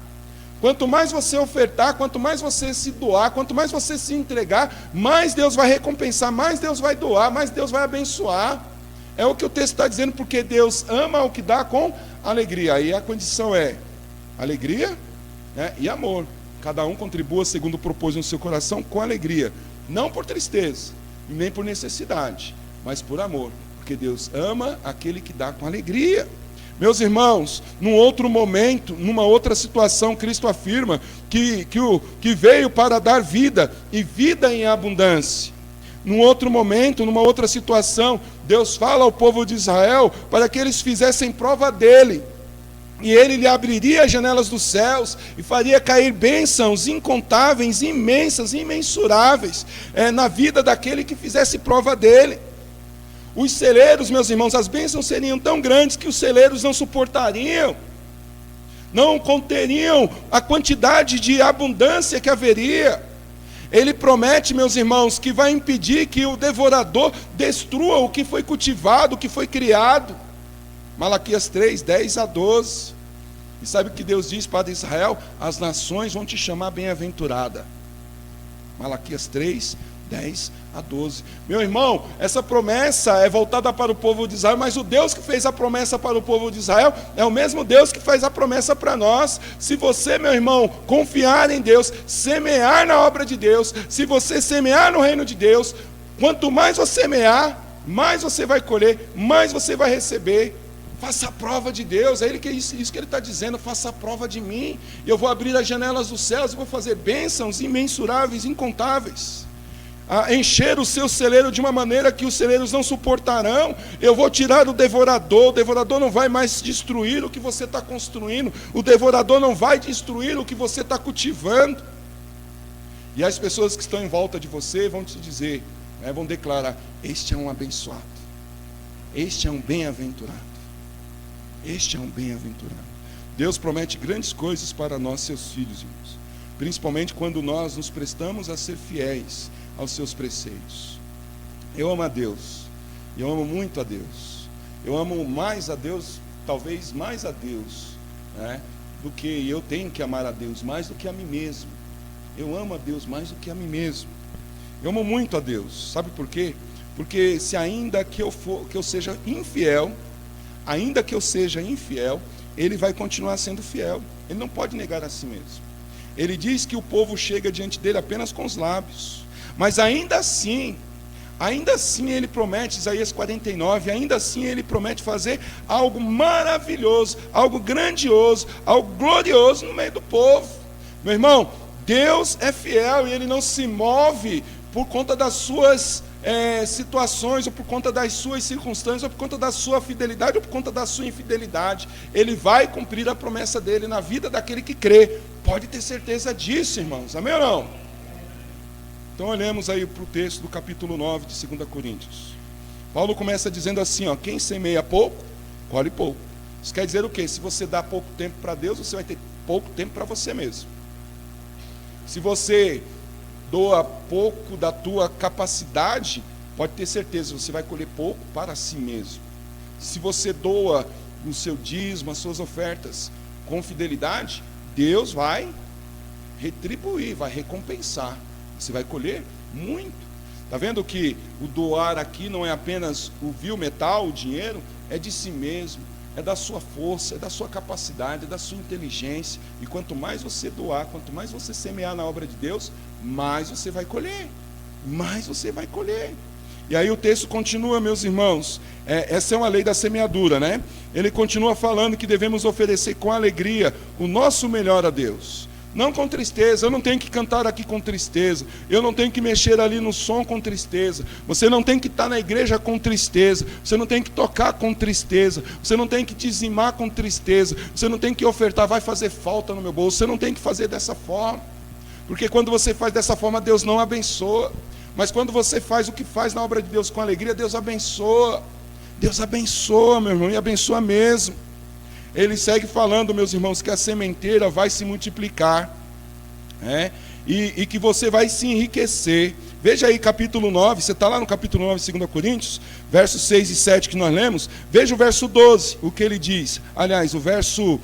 Quanto mais você ofertar, quanto mais você se doar, quanto mais você se entregar, mais Deus vai recompensar, mais Deus vai doar, mais Deus vai abençoar. É o que o texto está dizendo, porque Deus ama o que dá com alegria. Aí a condição é alegria, né, e amor. Cada um contribua segundo o propósito no seu coração com alegria. Não por tristeza, nem por necessidade, mas por amor. Porque Deus ama aquele que dá com alegria. Meus irmãos, num outro momento, numa outra situação, Cristo afirma que veio para dar vida, e vida em abundância. Num outro momento, numa outra situação, Deus fala ao povo de Israel para que eles fizessem prova dele. E ele lhe abriria as janelas dos céus e faria cair bênçãos incontáveis, imensas, imensuráveis, na vida daquele que fizesse prova dele. Os celeiros, meus irmãos, as bênçãos seriam tão grandes que os celeiros não suportariam, não conteriam a quantidade de abundância que haveria. Ele promete, meus irmãos, que vai impedir que o devorador destrua o que foi cultivado, o que foi criado. Malaquias 3, 10 a 12. E sabe o que Deus diz para Israel? As nações vão te chamar bem-aventurada. Malaquias 3, 10 a 12. Meu irmão, essa promessa é voltada para o povo de Israel, mas o Deus que fez a promessa para o povo de Israel é o mesmo Deus que faz a promessa para nós. Se você, meu irmão, confiar em Deus, semear na obra de Deus, se você semear no reino de Deus, quanto mais você semear, mais você vai colher, mais você vai receber. Faça a prova de Deus, é isso que ele está dizendo, faça a prova de mim. Eu vou abrir as janelas dos céus e vou fazer bênçãos imensuráveis, incontáveis. A encher o seu celeiro de uma maneira que os celeiros não suportarão. Eu vou tirar o devorador não vai mais destruir o que você está construindo, o devorador não vai destruir o que você está cultivando. E as pessoas que estão em volta de você vão te dizer, vão declarar: este é um abençoado, este é um bem-aventurado. Este é um bem-aventurado. Deus promete grandes coisas para nós, seus filhos, irmãos. Principalmente quando nós nos prestamos a ser fiéis aos seus preceitos. Eu amo a Deus. Eu amo muito a Deus. Eu amo mais a Deus, talvez mais a Deus, do que eu tenho que amar a Deus, mais do que a mim mesmo. Eu amo a Deus mais do que a mim mesmo. Eu amo muito a Deus. Sabe por quê? Porque se ainda que eu seja infiel, Ele vai continuar sendo fiel. Ele não pode negar a si mesmo. Ele diz que o povo chega diante dele apenas com os lábios. Mas ainda assim Ele promete, Isaías 49, ainda assim Ele promete fazer algo maravilhoso, algo grandioso, algo glorioso no meio do povo. Meu irmão, Deus é fiel e Ele não se move por conta das suas situações, ou por conta das suas circunstâncias, ou por conta da sua fidelidade, ou por conta da sua infidelidade. Ele vai cumprir a promessa dele na vida daquele que crê. Pode ter certeza disso, irmãos. Amém ou não? Então olhemos aí para o texto do capítulo 9 de 2 Coríntios. Paulo começa dizendo assim, quem semeia pouco, colhe pouco. Isso quer dizer o quê? Se você dá pouco tempo para Deus, você vai ter pouco tempo para você mesmo. Se você doa pouco da tua capacidade, pode ter certeza, você vai colher pouco para si mesmo. Se você doa o seu dízimo, as suas ofertas com fidelidade, Deus vai retribuir, vai recompensar. Você vai colher muito. Está vendo que o doar aqui não é apenas o vil metal, o dinheiro, é de si mesmo, é da sua força, é da sua capacidade, é da sua inteligência. E quanto mais você doar, quanto mais você semear na obra de Deus, mais você vai colher. Mais você vai colher. E aí o texto continua, meus irmãos. Essa é uma lei da semeadura, né? Ele continua falando que devemos oferecer com alegria o nosso melhor a Deus. Não com tristeza. Eu não tenho que cantar aqui com tristeza. Eu não tenho que mexer ali no som com tristeza. Você não tem que estar na igreja com tristeza. Você não tem que tocar com tristeza. Você não tem que dizimar com tristeza. Você não tem que ofertar, vai fazer falta no meu bolso. Você não tem que fazer dessa forma. Porque quando você faz dessa forma, Deus não abençoa. Mas quando você faz o que faz na obra de Deus com alegria, Deus abençoa. Deus abençoa, meu irmão, e abençoa mesmo. Ele segue falando, meus irmãos, que a sementeira vai se multiplicar, e que você vai se enriquecer. Veja aí capítulo 9, você está lá no capítulo 9 de 2 Coríntios, versos 6 e 7 que nós lemos. Veja o verso 12, o que ele diz. Aliás, o verso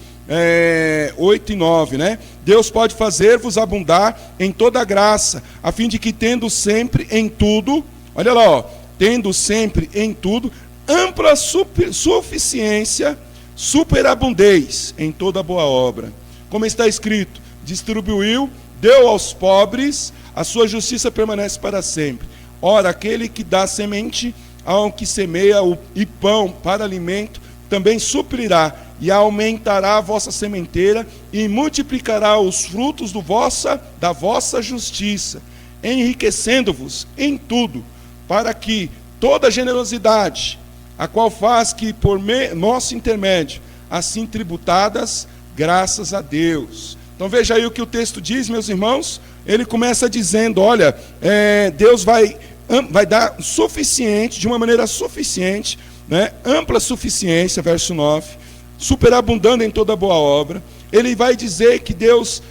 8 e 9, né? Deus pode fazer-vos abundar em toda graça, a fim de que tendo sempre em tudo, olha lá, tendo sempre em tudo, ampla suficiência, superabundez em toda boa obra. Como está escrito, distribuiu, deu aos pobres, a sua justiça permanece para sempre. Ora, aquele que dá semente ao que semeia e pão para alimento, também suprirá e aumentará a vossa sementeira e multiplicará os frutos da vossa justiça, enriquecendo-vos em tudo, para que toda generosidade, a qual faz que por nosso intermédio assim tributadas, graças a Deus. Então veja aí o que o texto diz, meus irmãos. Ele começa dizendo, olha, Deus vai dar suficiente, de uma maneira suficiente, né, ampla suficiência, verso 9, superabundando em toda boa obra. Ele vai dizer que Deus,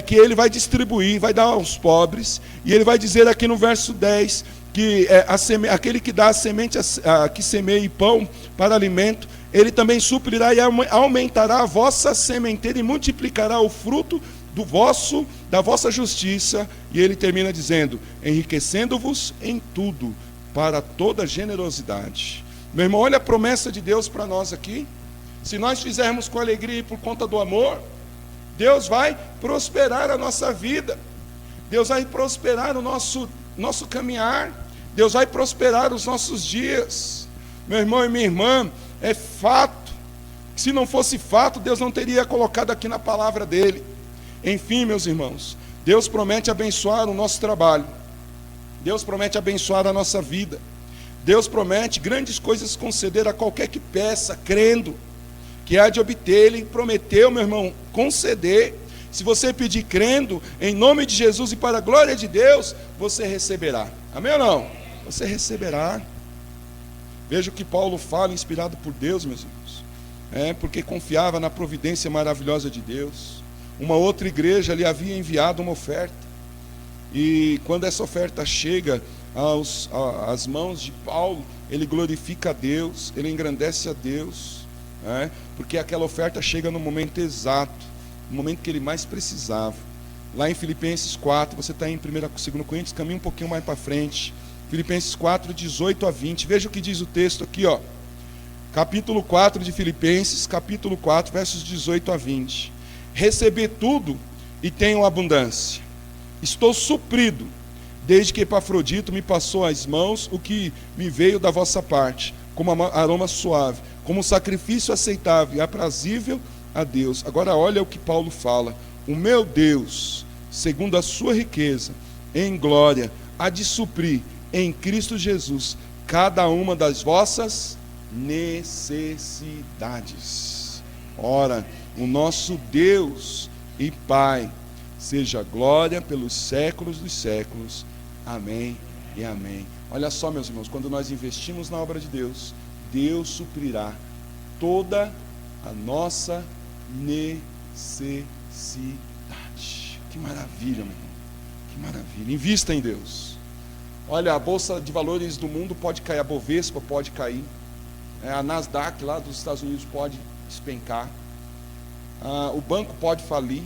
que Ele vai distribuir, vai dar aos pobres. E Ele vai dizer aqui no verso 10, que aquele que dá a semente, que semeia pão para alimento, Ele também suprirá e aumentará a vossa sementeira e multiplicará o fruto da vossa justiça. E Ele termina dizendo, enriquecendo-vos em tudo, para toda generosidade. Meu irmão, olha a promessa de Deus para nós aqui. Se nós fizermos com alegria e por conta do amor, Deus vai prosperar a nossa vida. Deus vai prosperar o nosso caminhar. Deus vai prosperar os nossos dias. Meu irmão e minha irmã, é fato. Se não fosse fato, Deus não teria colocado aqui na palavra dele. Enfim, meus irmãos, Deus promete abençoar o nosso trabalho. Deus promete abençoar a nossa vida. Deus promete grandes coisas conceder a qualquer que peça, crendo que há de obter. Ele prometeu, meu irmão, conceder. Se você pedir crendo, em nome de Jesus e para a glória de Deus, você receberá. Amém ou não? Você receberá. Veja o que Paulo fala, inspirado por Deus, meus irmãos. Porque confiava na providência maravilhosa de Deus. Uma outra igreja lhe havia enviado uma oferta. E quando essa oferta chega às mãos de Paulo, ele glorifica a Deus, ele engrandece a Deus. Porque aquela oferta chega no momento exato, no momento que ele mais precisava. Lá em Filipenses 4, você está em 2 Coríntios, caminha um pouquinho mais para frente. Filipenses 4, 18 a 20, veja o que diz o texto aqui, ó. Capítulo 4 de Filipenses, capítulo 4, versos 18 a 20. Recebi tudo e tenho abundância. Estou suprido, desde que Epafrodito me passou às mãos o que me veio da vossa parte, como aroma suave, como sacrifício aceitável e aprazível a Deus. Agora olha o que Paulo fala. O meu Deus, segundo a sua riqueza, em glória, há de suprir em Cristo Jesus cada uma das vossas necessidades. Ora, o nosso Deus e Pai, seja glória pelos séculos dos séculos. Amém e amém. Olha só, meus irmãos, quando nós investimos na obra de Deus, Deus suprirá toda a nossa necessidade. Que maravilha, meu irmão. Que maravilha. Invista em Deus. Olha, a Bolsa de Valores do mundo pode cair, a Bovespa pode cair, a Nasdaq lá dos Estados Unidos pode despencar, o banco pode falir,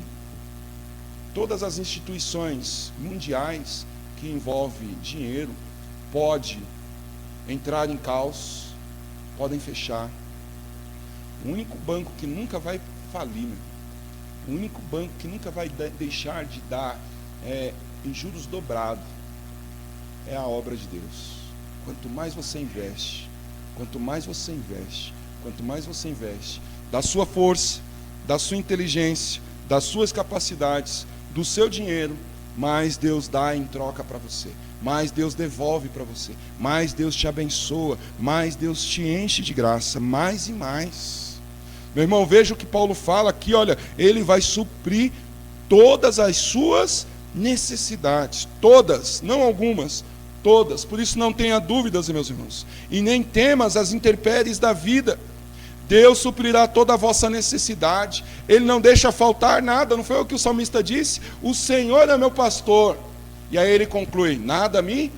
todas as instituições mundiais que envolvem dinheiro podem entrar em caos, podem fechar. O único banco que nunca vai falir, o único banco que nunca vai deixar de dar em juros dobrados, é a obra de Deus. Quanto mais você investe, quanto mais você investe, quanto mais você investe da sua força, da sua inteligência, das suas capacidades, do seu dinheiro, mais Deus dá em troca para você, mais Deus devolve para você, mais Deus te abençoa, mais Deus te enche de graça, mais e mais. Meu irmão, veja o que Paulo fala aqui, olha, ele vai suprir todas as suas necessidades, todas, não algumas, todas. Por isso não tenha dúvidas, meus irmãos, e nem temas as intempéries da vida. Deus suprirá toda a vossa necessidade, Ele não deixa faltar nada. Não foi o que o salmista disse? O Senhor é meu pastor. E aí ele conclui, nada me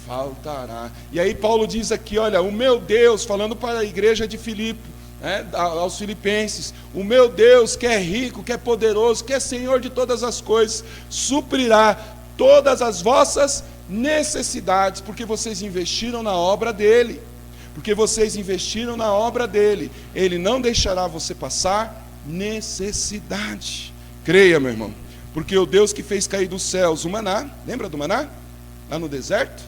faltará. E aí Paulo diz aqui, olha, o meu Deus, falando para a igreja de Filipe, aos filipenses, o meu Deus que é rico, que é poderoso, que é Senhor de todas as coisas, suprirá todas as vossas necessidades, porque vocês investiram na obra dele. Porque vocês investiram na obra dele, ele não deixará você passar necessidade. Creia, meu irmão, porque o Deus que fez cair dos céus o maná, lembra do maná? Lá no deserto?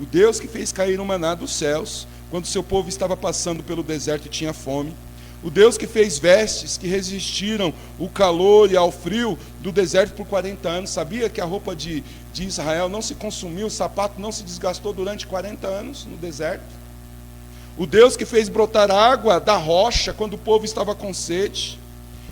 O Deus que fez cair o maná dos céus, quando o seu povo estava passando pelo deserto e tinha fome. O Deus que fez vestes que resistiram o calor e ao frio do deserto por 40 anos. Sabia que a roupa de Israel não se consumiu, o sapato não se desgastou durante 40 anos no deserto? o Deus que fez brotar água da rocha quando o povo estava com sede.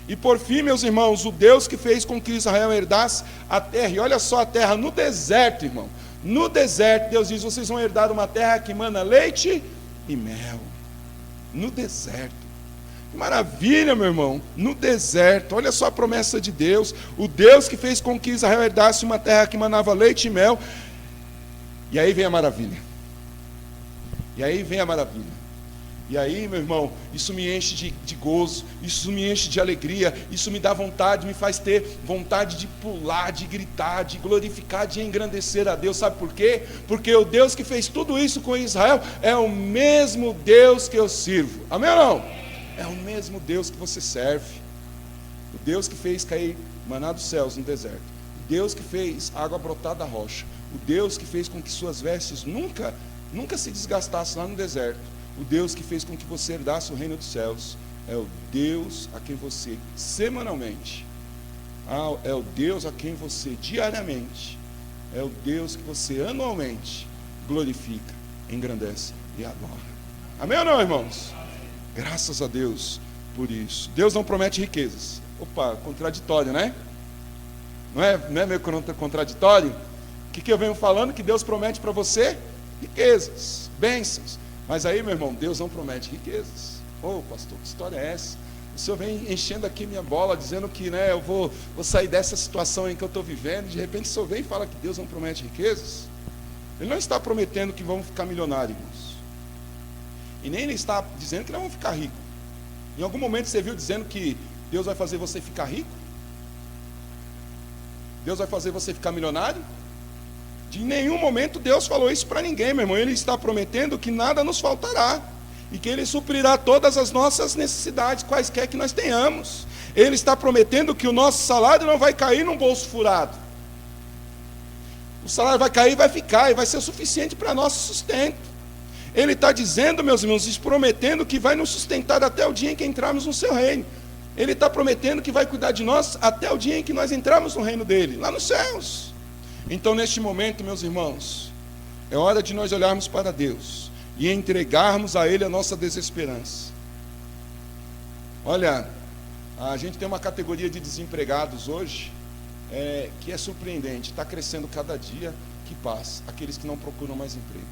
E por fim, meus irmãos, o Deus que fez com que Israel herdasse a terra. E olha só a terra no deserto, irmão. No deserto, Deus diz, vocês vão herdar uma terra que mana leite e mel. No deserto. Que maravilha, meu irmão. No deserto. Olha só a promessa de Deus. O Deus que fez com que Israel herdasse uma terra que manava leite e mel. E aí vem a maravilha. E aí vem a maravilha. E aí, meu irmão, isso me enche de gozo, isso me enche de alegria, isso me dá vontade, me faz ter vontade de pular, de gritar, de glorificar, de engrandecer a Deus. Sabe por quê? Porque o Deus que fez tudo isso com Israel é o mesmo Deus que eu sirvo. Amém ou não? É o mesmo Deus que você serve. O Deus que fez cair maná dos céus no deserto. O Deus que fez água brotar da rocha. O Deus que fez com que suas vestes nunca se desgastassem lá no deserto. O Deus que fez com que você herdasse o reino dos céus é o Deus a quem você semanalmente, é o Deus a quem você diariamente, é o Deus que você anualmente glorifica, engrandece e adora. Amém ou não, irmãos? Graças a Deus por isso. Deus não promete riquezas. Opa, contraditório, né? Não é meio contraditório? O que eu venho falando? Que Deus promete para você riquezas, bênçãos. Mas aí, meu irmão, Deus não promete riquezas. Pastor, que história é essa? O senhor vem enchendo aqui minha bola, dizendo que eu vou sair dessa situação em que eu estou vivendo. De repente o senhor vem e fala que Deus não promete riquezas. Ele não está prometendo que vamos ficar milionários, irmãos. E nem ele está dizendo que não vamos ficar ricos. Em algum momento você viu dizendo que Deus vai fazer você ficar rico? Deus vai fazer você ficar milionário? De nenhum momento Deus falou isso para ninguém, meu irmão. Ele está prometendo que nada nos faltará. E que Ele suprirá todas as nossas necessidades, quaisquer que nós tenhamos. Ele está prometendo que o nosso salário não vai cair num bolso furado. O salário vai cair e vai ficar, e vai ser suficiente para nosso sustento. Ele está dizendo, meus irmãos, prometendo que vai nos sustentar até o dia em que entrarmos no seu reino. Ele está prometendo que vai cuidar de nós até o dia em que nós entrarmos no reino dele, lá nos céus. Então, neste momento, meus irmãos, é hora de nós olharmos para Deus e entregarmos a Ele a nossa desesperança. Olha, a gente tem uma categoria de desempregados hoje, que é surpreendente, está crescendo cada dia que passa, aqueles que não procuram mais emprego.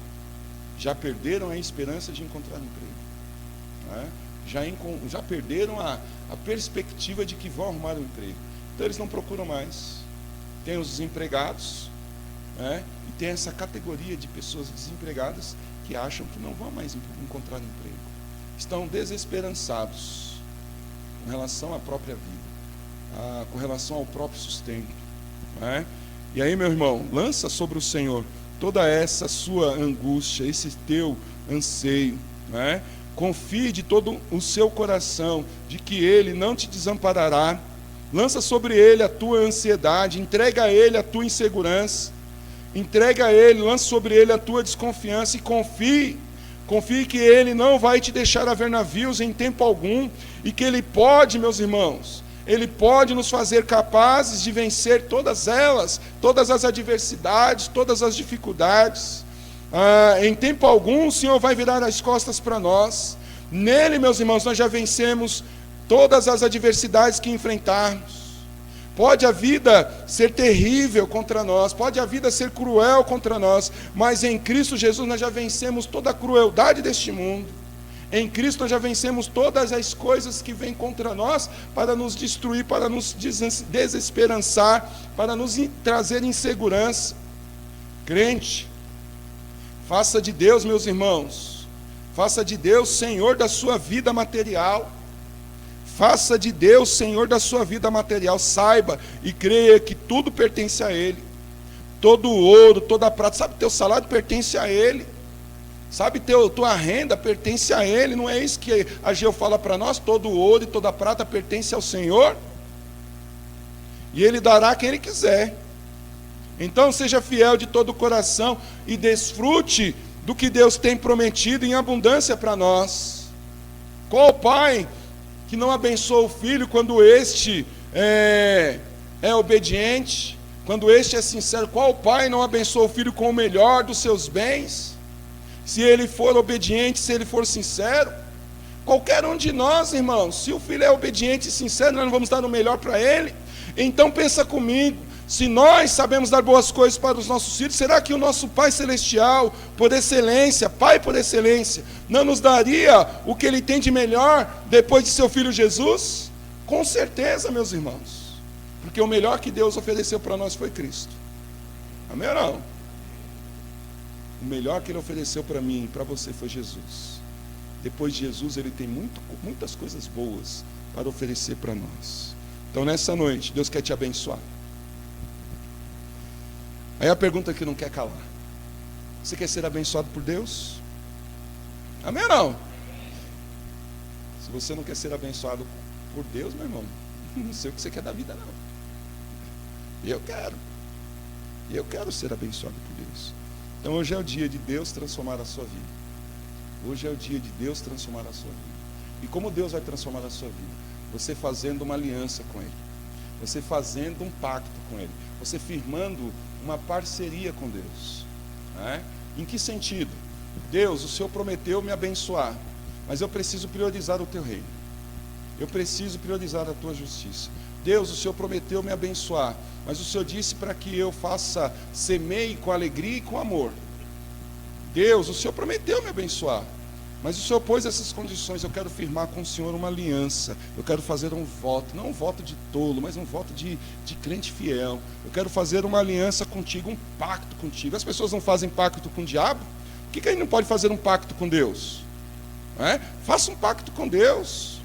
Já perderam a esperança de encontrar emprego, já perderam a perspectiva de que vão arrumar um emprego. Então eles não procuram mais. Tem os desempregados, e tem essa categoria de pessoas desempregadas que acham que não vão mais encontrar emprego. Estão desesperançados com relação à própria vida, com relação ao próprio sustento. E aí, meu irmão, lança sobre o Senhor toda essa sua angústia, esse teu anseio. Confie de todo o seu coração de que Ele não te desamparará. Lança sobre Ele a tua ansiedade, entrega a Ele a tua insegurança, entrega a Ele, lança sobre Ele a tua desconfiança e confie que Ele não vai te deixar haver navios em tempo algum, e que Ele pode, meus irmãos, Ele pode nos fazer capazes de vencer todas elas, todas as adversidades, todas as dificuldades. Em tempo algum o Senhor vai virar as costas para nós. Nele, meus irmãos, nós já vencemos todas as adversidades que enfrentarmos. Pode a vida ser terrível contra nós, pode a vida ser cruel contra nós, mas em Cristo Jesus nós já vencemos toda a crueldade deste mundo. Em Cristo nós já vencemos todas as coisas que vêm contra nós para nos destruir, para nos desesperançar, para nos trazer insegurança. Crente, faça de Deus, meus irmãos, faça de Deus Senhor da sua vida material. Faça de Deus Senhor da sua vida material. Saiba e creia que tudo pertence a Ele. Todo o ouro, toda a prata. Sabe, teu salário pertence a Ele. Sabe, tua renda pertence a Ele. Não é isso que Ageu fala para nós? Todo o ouro e toda a prata pertence ao Senhor. E Ele dará a quem Ele quiser. Então seja fiel de todo o coração e desfrute do que Deus tem prometido em abundância para nós. Qual pai que não abençoa o filho quando este é obediente, quando este é sincero? Qual pai não abençoa o filho com o melhor dos seus bens? se ele for obediente, se ele for sincero. Qualquer um de nós, irmãos, se o filho é obediente e sincero, nós não vamos dar o melhor para ele. Então pensa comigo, se nós sabemos dar boas coisas para os nossos filhos, será que o nosso Pai Celestial, por excelência, Pai por excelência, não nos daria o que Ele tem de melhor depois de seu Filho Jesus? Com certeza, meus irmãos, porque o melhor que Deus ofereceu para nós foi Cristo. Amém ou não? O melhor que Ele ofereceu para mim e para você foi Jesus. Depois de Jesus, Ele tem muitas coisas boas para oferecer para nós. Então, nessa noite, Deus quer te abençoar. Aí a pergunta que não quer calar: você quer ser abençoado por Deus? Amém ou não? Se você não quer ser abençoado por Deus, meu irmão, não sei o que você quer da vida, não. E eu quero. E eu quero ser abençoado por Deus. Então hoje é o dia de Deus transformar a sua vida. Hoje é o dia de Deus transformar a sua vida. E como Deus vai transformar a sua vida? Você fazendo uma aliança com Ele. Você fazendo um pacto com Ele. Você firmando uma parceria com Deus. Né? Em que sentido? Deus, o Senhor prometeu me abençoar, mas eu preciso priorizar o teu reino. Eu preciso priorizar a tua justiça. Deus, o Senhor prometeu me abençoar, mas o Senhor disse para que eu faça, semeie com alegria e com amor. Deus, o Senhor prometeu me abençoar, mas o Senhor pôs essas condições. Eu quero firmar com o Senhor uma aliança. Eu quero fazer um voto, não um voto de tolo, mas um voto de crente fiel. Eu quero fazer uma aliança contigo, um pacto contigo. As pessoas não fazem pacto com o diabo. Por que a gente não pode fazer um pacto com Deus? Faça um pacto com Deus.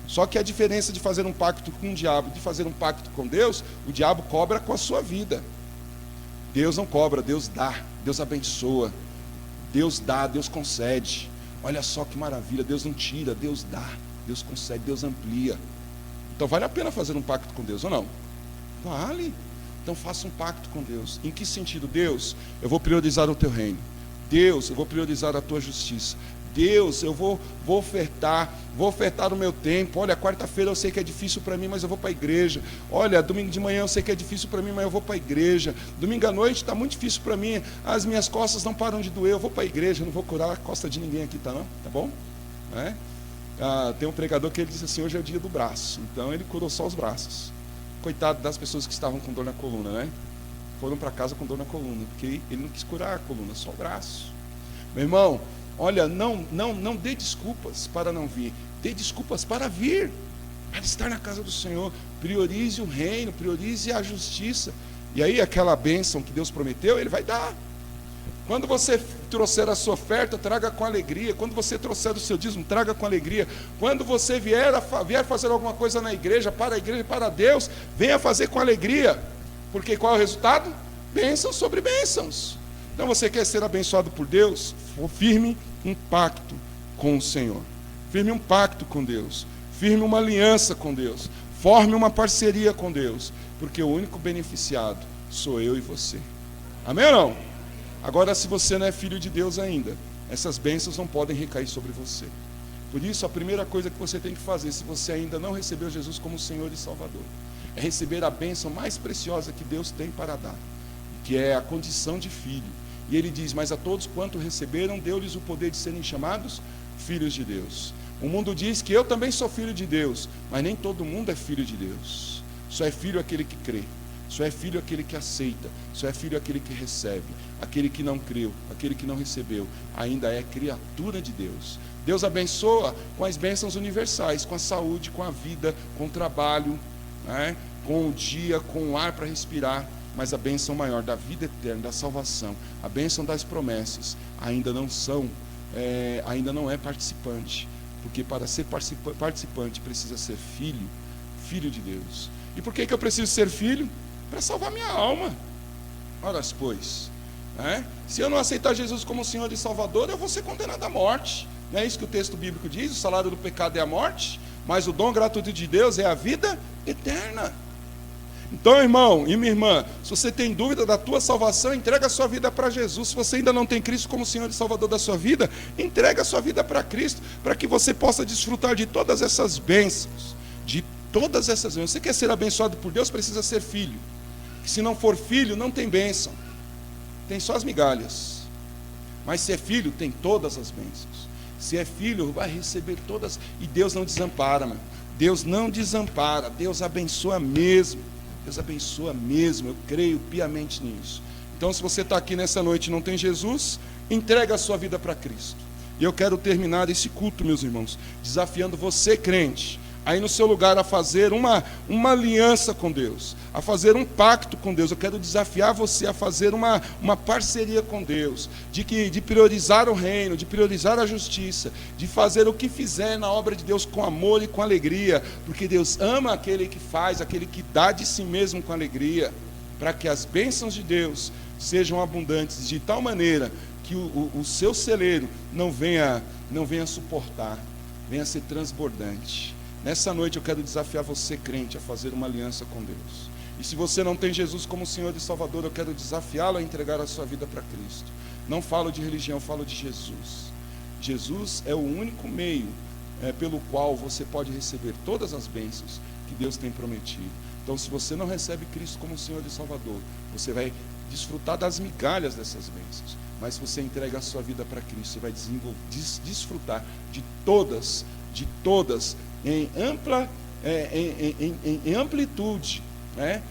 Só que a diferença de fazer um pacto com o diabo e de fazer um pacto com Deus, o diabo cobra com a sua vida. Deus não cobra, Deus dá, Deus abençoa, Deus dá, Deus concede. Olha só que maravilha, Deus não tira, Deus dá, Deus concede, Deus amplia. Então vale a pena fazer um pacto com Deus ou não? Vale. Então faça um pacto com Deus. Em que sentido? Deus, eu vou priorizar o teu reino. Deus, eu vou priorizar a tua justiça. Deus, eu vou ofertar o meu tempo. Olha, quarta-feira eu sei que é difícil para mim, mas eu vou para a igreja. Olha, domingo de manhã eu sei que é difícil para mim, mas eu vou para a igreja. Domingo à noite está muito difícil para mim, as minhas costas não param de doer, eu vou para a igreja. Eu não vou curar a costa de ninguém aqui, tá bom? Tem um pregador que ele disse assim: hoje é o dia do braço. Então ele curou só os braços. Coitado das pessoas que estavam com dor na coluna, né? Foram para casa com dor na coluna, porque ele não quis curar a coluna, só o braço. Meu irmão, olha, não dê desculpas para não vir, dê desculpas para vir, para estar na casa do Senhor. Priorize o reino, priorize a justiça, e aí aquela bênção que Deus prometeu, Ele vai dar. Quando você trouxer a sua oferta, traga com alegria. Quando você trouxer o seu dízimo, traga com alegria. Quando você vier fazer alguma coisa na igreja, para a igreja e para Deus, venha fazer com alegria, porque qual é o resultado? Bênçãos sobre bênçãos. Então você quer ser abençoado por Deus? Firme um pacto com o Senhor. Firme um pacto com Deus. Firme uma aliança com Deus. Forme uma parceria com Deus. Porque o único beneficiado sou eu e você. Amém ou não? Agora, se você não é filho de Deus ainda, essas bênçãos não podem recair sobre você. Por isso, a primeira coisa que você tem que fazer, se você ainda não recebeu Jesus como Senhor e Salvador, é receber a bênção mais preciosa que Deus tem para dar, que é a condição de filho. E ele diz: mas a todos quanto receberam, deu-lhes o poder de serem chamados filhos de Deus. O mundo diz que eu também sou filho de Deus, mas nem todo mundo é filho de Deus. Só é filho aquele que crê, só é filho aquele que aceita, só é filho aquele que recebe. Aquele que não creu, aquele que não recebeu, ainda é criatura de Deus. Deus abençoa com as bênçãos universais, com a saúde, com a vida, com o trabalho, com o dia, com o ar para respirar. Mas a bênção maior da vida eterna, da salvação, a bênção das promessas, ainda não é participante. Porque para ser participante precisa ser filho de Deus. E por que eu preciso ser filho? Para salvar minha alma. Ora, pois, se eu não aceitar Jesus como Senhor e Salvador, eu vou ser condenado à morte. Não é isso que o texto bíblico diz? O salário do pecado é a morte, mas o dom gratuito de Deus é a vida eterna. Então, irmão e minha irmã, se você tem dúvida da tua salvação, entrega a sua vida para Jesus. Se você ainda não tem Cristo como Senhor e Salvador da sua vida, entrega a sua vida para Cristo, para que você possa desfrutar de todas essas bênçãos, Você quer ser abençoado por Deus, precisa ser filho. Se não for filho, não tem bênção, tem só as migalhas. Mas se é filho, tem todas as bênçãos. Se é filho, vai receber todas. E Deus não desampara, mano. Deus não desampara. Deus abençoa mesmo. Deus abençoa mesmo. Eu creio piamente nisso. Então, se você está aqui nessa noite e não tem Jesus, entrega a sua vida para Cristo. E eu quero terminar esse culto, meus irmãos, desafiando você, crente, aí no seu lugar a fazer uma aliança com Deus, a fazer um pacto com Deus. Eu quero desafiar você a fazer uma parceria com Deus, de priorizar o reino, de priorizar a justiça, de fazer o que fizer na obra de Deus com amor e com alegria, porque Deus ama aquele que faz, aquele que dá de si mesmo com alegria, para que as bênçãos de Deus sejam abundantes, de tal maneira que o seu celeiro não venha suportar, venha ser transbordante. Nessa noite eu quero desafiar você, crente, a fazer uma aliança com Deus. E se você não tem Jesus como Senhor e Salvador, eu quero desafiá-lo a entregar a sua vida para Cristo. Não falo de religião, eu falo de Jesus. Jesus é o único meio pelo qual você pode receber todas as bênçãos que Deus tem prometido. Então, se você não recebe Cristo como Senhor e Salvador, você vai desfrutar das migalhas dessas bênçãos. Mas se você entrega a sua vida para Cristo, você vai desfrutar de todas em amplitude, né?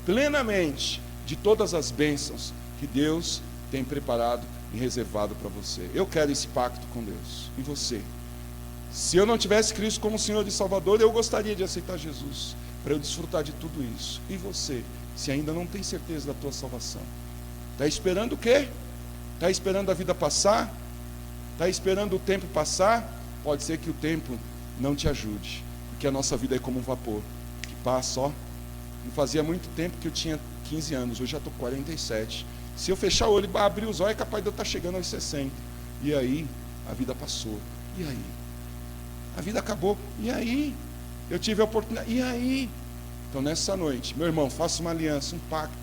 Plenamente, de todas as bênçãos que Deus tem preparado e reservado para você. Eu quero esse pacto com Deus. E você? Se eu não tivesse Cristo como Senhor e Salvador, eu gostaria de aceitar Jesus, para eu desfrutar de tudo isso. E você, se ainda não tem certeza da tua salvação, está esperando o quê? Está esperando a vida passar? Está esperando o tempo passar? Pode ser que o tempo não te ajude, porque a nossa vida é como um vapor, que passa, ó. Não fazia muito tempo que eu tinha 15 anos, hoje já estou com 47. Se eu fechar o olho e abrir os olhos, é capaz de eu estar chegando aos 60. E aí, a vida passou. E aí? A vida acabou. E aí? Eu tive a oportunidade. E aí? Então, nessa noite, meu irmão, faça uma aliança, um pacto,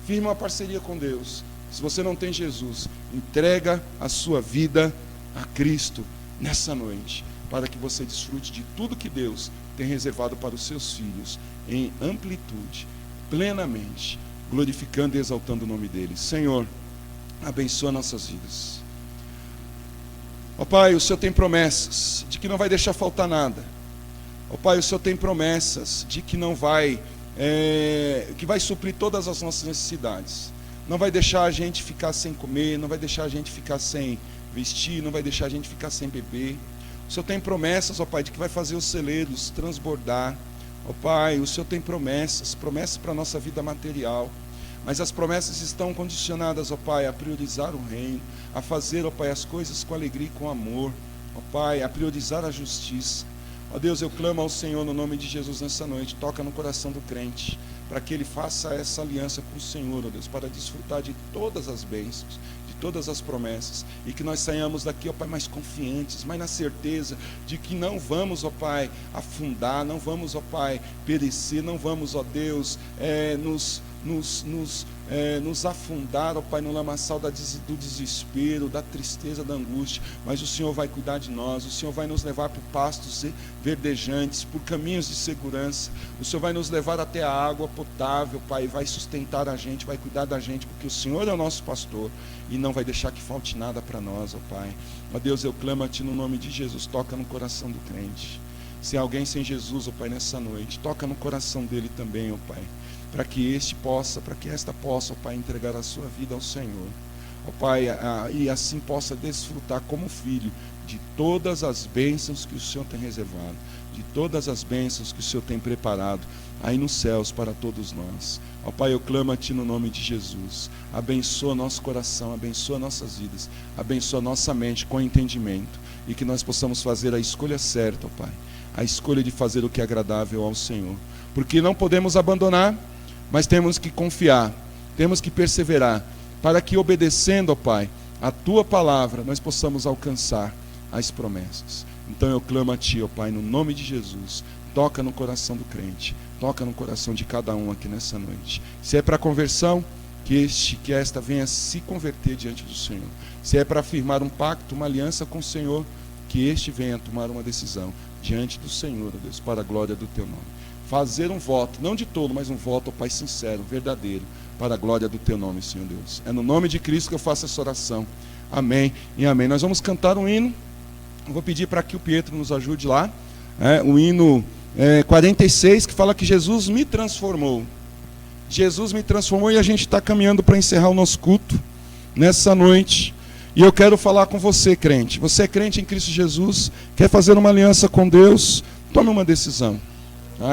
firme uma parceria com Deus. Se você não tem Jesus, entrega a sua vida a Cristo nessa noite, para que você desfrute de tudo que Deus tem reservado para os seus filhos, em amplitude, plenamente, glorificando e exaltando o nome dele. Senhor, abençoa nossas vidas. Ó Pai, o Senhor tem promessas de que não vai deixar faltar nada. Ó Pai, o Senhor tem promessas de que não vai, que vai suprir todas as nossas necessidades. Não vai deixar a gente ficar sem comer, não vai deixar a gente ficar sem vestir, não vai deixar a gente ficar sem beber. O Senhor tem promessas, ó Pai, de que vai fazer os celeiros transbordar. Ó Pai, o Senhor tem promessas para a nossa vida material. Mas as promessas estão condicionadas, ó Pai, a priorizar o reino, a fazer, ó Pai, as coisas com alegria e com amor. Ó Pai, a priorizar a justiça. Ó Deus, eu clamo ao Senhor no nome de Jesus nessa noite. Toca no coração do crente, para que ele faça essa aliança com o Senhor, ó Deus, para desfrutar de todas as bênçãos, de todas as promessas, e que nós saiamos daqui, ó Pai, mais confiantes, mais na certeza de que não vamos, ó Pai, afundar, não vamos, ó Pai, perecer, não vamos, ó Deus, nos afundar, ó Pai, no lamaçal do desespero, da tristeza, da angústia, mas o Senhor vai cuidar de nós, o Senhor vai nos levar por pastos verdejantes, por caminhos de segurança, o Senhor vai nos levar até a água potável, Pai, vai sustentar a gente, vai cuidar da gente, porque o Senhor é o nosso pastor, e não vai deixar que falte nada para nós, ó Pai. Ó Deus, eu clamo a Ti no nome de Jesus, toca no coração do crente. Se há alguém sem Jesus, ó Pai, nessa noite, toca no coração dele também, ó Pai, para que esta possa, ó Pai, entregar a sua vida ao Senhor, ó Pai, e assim possa desfrutar como filho de todas as bênçãos que o Senhor tem reservado, de todas as bênçãos que o Senhor tem preparado aí nos céus para todos nós. Ó Pai, eu clamo a Ti no nome de Jesus. Abençoa nosso coração, abençoa nossas vidas, abençoa nossa mente com entendimento, e que nós possamos fazer a escolha certa, ó Pai, a escolha de fazer o que é agradável ao Senhor, porque não podemos abandonar, mas temos que confiar, temos que perseverar, para que, obedecendo, ó Pai, a Tua palavra, nós possamos alcançar as promessas. Então eu clamo a Ti, ó Pai, no nome de Jesus. Toca no coração do crente, toca no coração de cada um aqui nessa noite. Se é para conversão, que esta venha se converter diante do Senhor. Se é para firmar um pacto, uma aliança com o Senhor, que este venha tomar uma decisão diante do Senhor, ó Deus, para a glória do Teu nome. fazer um voto, não de tolo, mas um voto ao Pai sincero, verdadeiro, para a glória do teu nome, Senhor Deus. É no nome de Cristo que eu faço essa oração. Amém e amém. Nós vamos cantar um hino. Eu vou pedir para que o Pietro nos ajude lá. O hino 46, que fala que Jesus me transformou. Jesus me transformou, e a gente está caminhando para encerrar o nosso culto nessa noite. E eu quero falar com você, crente. Você é crente em Cristo Jesus, quer fazer uma aliança com Deus, tome uma decisão.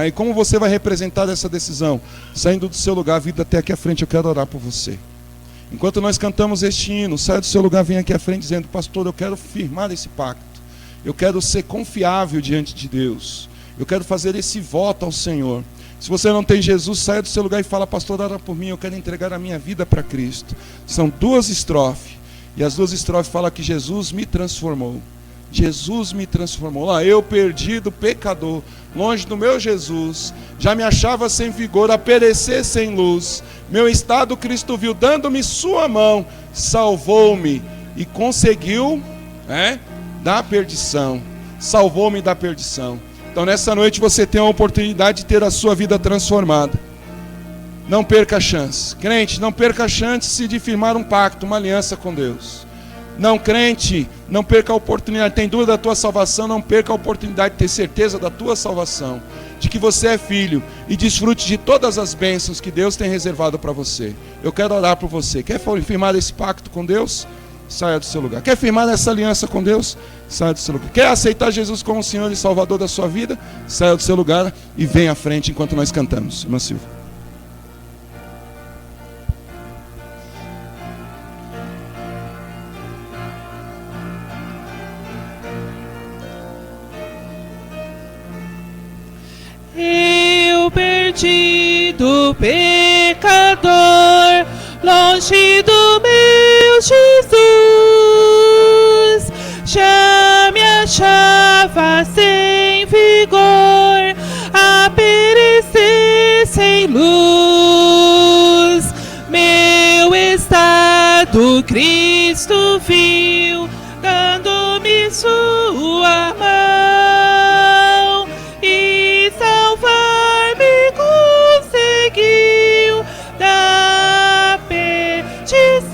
E como você vai representar essa decisão? Saindo do seu lugar, vindo até aqui à frente, eu quero orar por você. Enquanto nós cantamos este hino, saia do seu lugar, vem aqui à frente dizendo: pastor, eu quero firmar esse pacto. Eu quero ser confiável diante de Deus. Eu quero fazer esse voto ao Senhor. Se você não tem Jesus, saia do seu lugar e fala: pastor, ora por mim, eu quero entregar a minha vida para Cristo. São 2 estrofes. E as 2 estrofes falam que Jesus me transformou. Jesus me transformou. Lá eu, perdido, pecador, longe do meu Jesus, já me achava sem vigor, a perecer sem luz. Meu estado Cristo viu, dando-me sua mão, salvou-me e conseguiu da perdição. Salvou-me da perdição. Então nessa noite você tem a oportunidade de ter a sua vida transformada. Não perca a chance. Crente, não perca a chance de firmar um pacto, uma aliança com Deus. Não, crente, não perca a oportunidade. Tem dúvida da tua salvação? Não perca a oportunidade de ter certeza da tua salvação, de que você é filho, e desfrute de todas as bênçãos que Deus tem reservado para você. Eu quero orar por você. Quer firmar esse pacto com Deus? Saia do seu lugar. Quer firmar essa aliança com Deus? Saia do seu lugar. Quer aceitar Jesus como Senhor e Salvador da sua vida? Saia do seu lugar e venha à frente enquanto nós cantamos. Irmã Silvia. Eu perdido, pecador, longe do meu Jesus, já me achava sem vigor, a perecer sem luz. Meu estado Cristo viu, dando-me sua mão, e salvar-me conseguiu da perdição.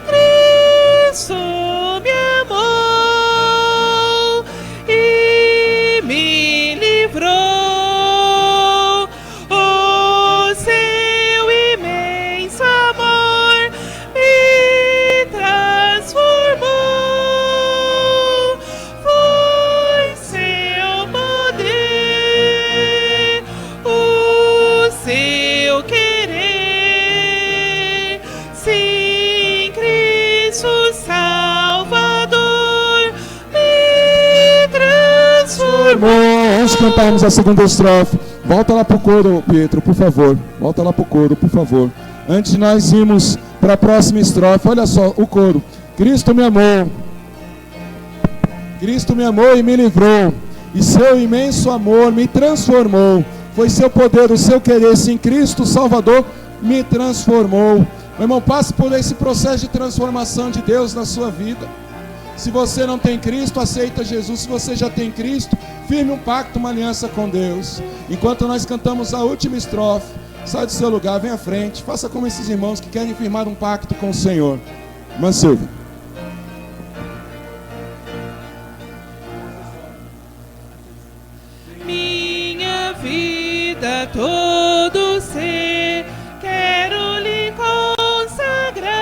Cristo me amou e me livrou. O seu imenso amor me transformou. Foi seu poder, o seu querer. Sim, Cristo Salvador me transformou. Vamos cantarmos a segunda estrofe. Volta lá pro coro, Pietro, por favor. Volta lá pro coro, por favor. Antes de nós irmos para a próxima estrofe, olha só o coro. Cristo me amou. Cristo me amou e me livrou, e seu imenso amor me transformou. Foi seu poder, o seu querer, sim, Cristo Salvador me transformou. Meu irmão, passe por esse processo de transformação de Deus na sua vida. Se você não tem Cristo, aceita Jesus. Se você já tem Cristo, firme um pacto, uma aliança com Deus. Enquanto nós cantamos a última estrofe, sai do seu lugar, vem à frente, faça como esses irmãos que querem firmar um pacto com o Senhor. Irmã Silvia. Minha vida, todo ser, quero lhe consagrar.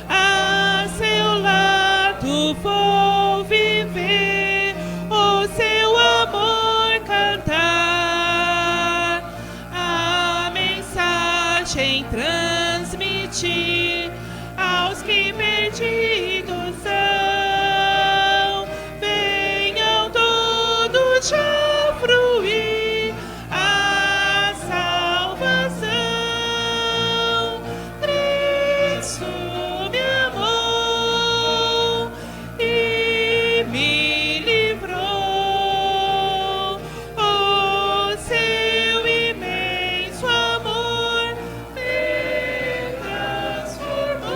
A seu lado vou viver, o seu amor cantar, a mensagem transmitir aos que perdidos são. Venham todos já fruir a salvação. Cristo me amou e me livrou. O seu imenso amor me transformou.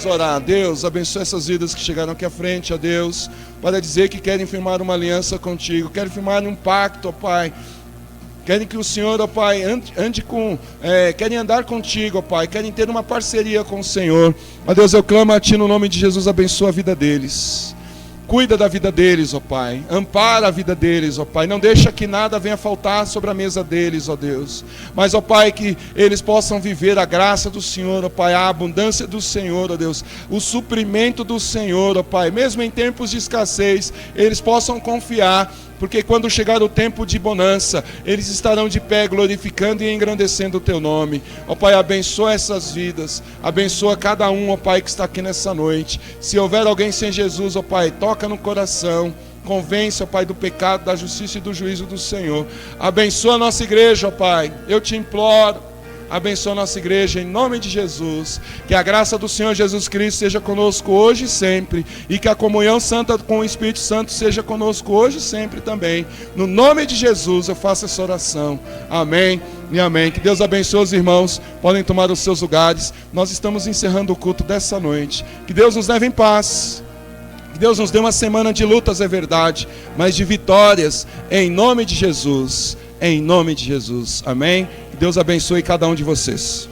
Vamos orar. Deus, abençoe essas vidas que chegaram aqui à frente, ó Deus, para dizer que querem firmar uma aliança contigo, querem firmar um pacto, ó Pai. Querem que o Senhor, ó Pai, querem andar contigo, ó Pai, querem ter uma parceria com o Senhor. Ó Deus, eu clamo a Ti no nome de Jesus, abençoa a vida deles. Cuida da vida deles, ó Pai. Ampara a vida deles, ó Pai. Não deixa que nada venha faltar sobre a mesa deles, ó Deus. Mas, ó Pai, que eles possam viver a graça do Senhor, ó Pai, a abundância do Senhor, ó Deus. O suprimento do Senhor, ó Pai. Mesmo em tempos de escassez, eles possam confiar, porque quando chegar o tempo de bonança, eles estarão de pé glorificando e engrandecendo o Teu nome. Ó Pai, abençoa essas vidas, abençoa cada um, ó Pai, que está aqui nessa noite. Se houver alguém sem Jesus, ó Pai, toca no coração, convence, ó Pai, do pecado, da justiça e do juízo do Senhor. Abençoa a nossa igreja, ó Pai, eu te imploro. Abençoa a nossa igreja em nome de Jesus. Que a graça do Senhor Jesus Cristo seja conosco hoje e sempre. E que a comunhão santa com o Espírito Santo seja conosco hoje e sempre também. No nome de Jesus eu faço essa oração. Amém e amém. Que Deus abençoe os irmãos. Podem tomar os seus lugares. Nós estamos encerrando o culto dessa noite. Que Deus nos leve em paz. Que Deus nos dê uma semana de lutas, é verdade, mas de vitórias em nome de Jesus. Em nome de Jesus. Amém. Deus abençoe cada um de vocês.